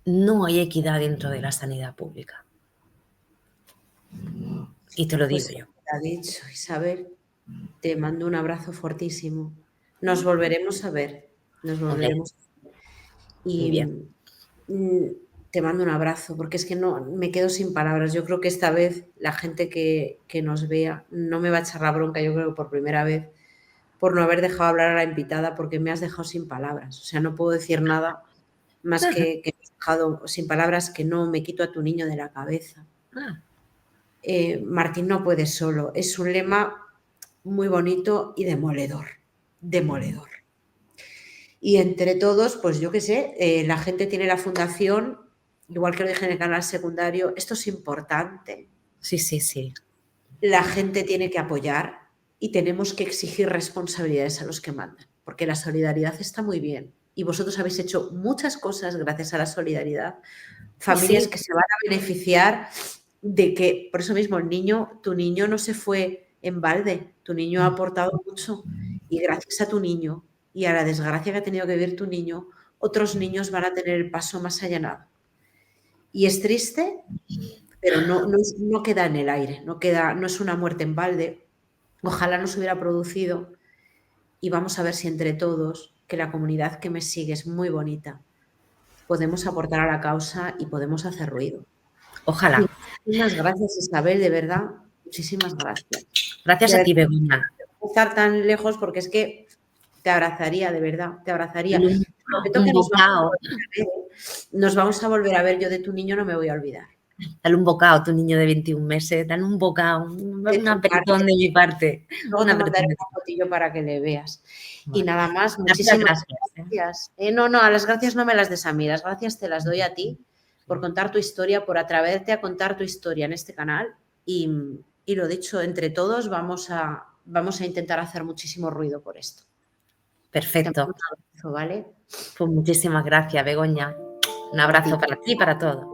No hay equidad dentro de la sanidad pública. Y te lo digo yo. Te ha dicho, Isabel, te mando un abrazo fortísimo. Nos volveremos a ver. Nos volveremos a ver. Muy bien. Te mando un abrazo, porque es que no me quedo sin palabras. Yo creo que esta vez la gente que nos vea no me va a echar la bronca, yo creo que por primera vez, por no haber dejado hablar a la invitada, porque me has dejado sin palabras. O sea, no puedo decir nada más que me has dejado sin palabras, que no me quito a tu niño de la cabeza. Martín no puede solo. Es un lema muy bonito y demoledor. Demoledor. Y entre todos, pues yo qué sé, la gente tiene la fundación, igual que lo dije en el canal secundario, esto es importante. Sí, sí, sí. La gente tiene que apoyar y tenemos que exigir responsabilidades a los que mandan, porque la solidaridad está muy bien. Y vosotros habéis hecho muchas cosas gracias a la solidaridad. Familias que se van a beneficiar de que, por eso mismo, tu niño no se fue en balde, tu niño ha aportado mucho y gracias a tu niño y a la desgracia que ha tenido que vivir tu niño, otros niños van a tener el paso más allanado. Y es triste, pero no queda en el aire, no es una muerte en balde. Ojalá no se hubiera producido y vamos a ver si entre todos, que la comunidad que me sigue es muy bonita, podemos aportar a la causa y podemos hacer ruido. Ojalá. Muchísimas gracias, Isabel, de verdad. Muchísimas gracias. Gracias a ti, Begoña. No estar tan lejos porque es que te abrazaría, de verdad, te abrazaría. Nos vamos a volver a ver. Yo de tu niño no me voy a olvidar. Dale un bocado a tu niño de 21 meses, dale un bocado, un apretón de mi parte. Luego te mandaré un fotillo para que le veas. Vale. Y nada más, muchísimas gracias. No, a las gracias no me las des a mí, las gracias te las doy a ti por contar tu historia, por atreverte a contar tu historia en este canal y lo dicho, entre todos vamos a intentar hacer muchísimo ruido por esto. Perfecto. ¿Vale? Pues muchísimas gracias, Begoña. Un abrazo para ti y para todos.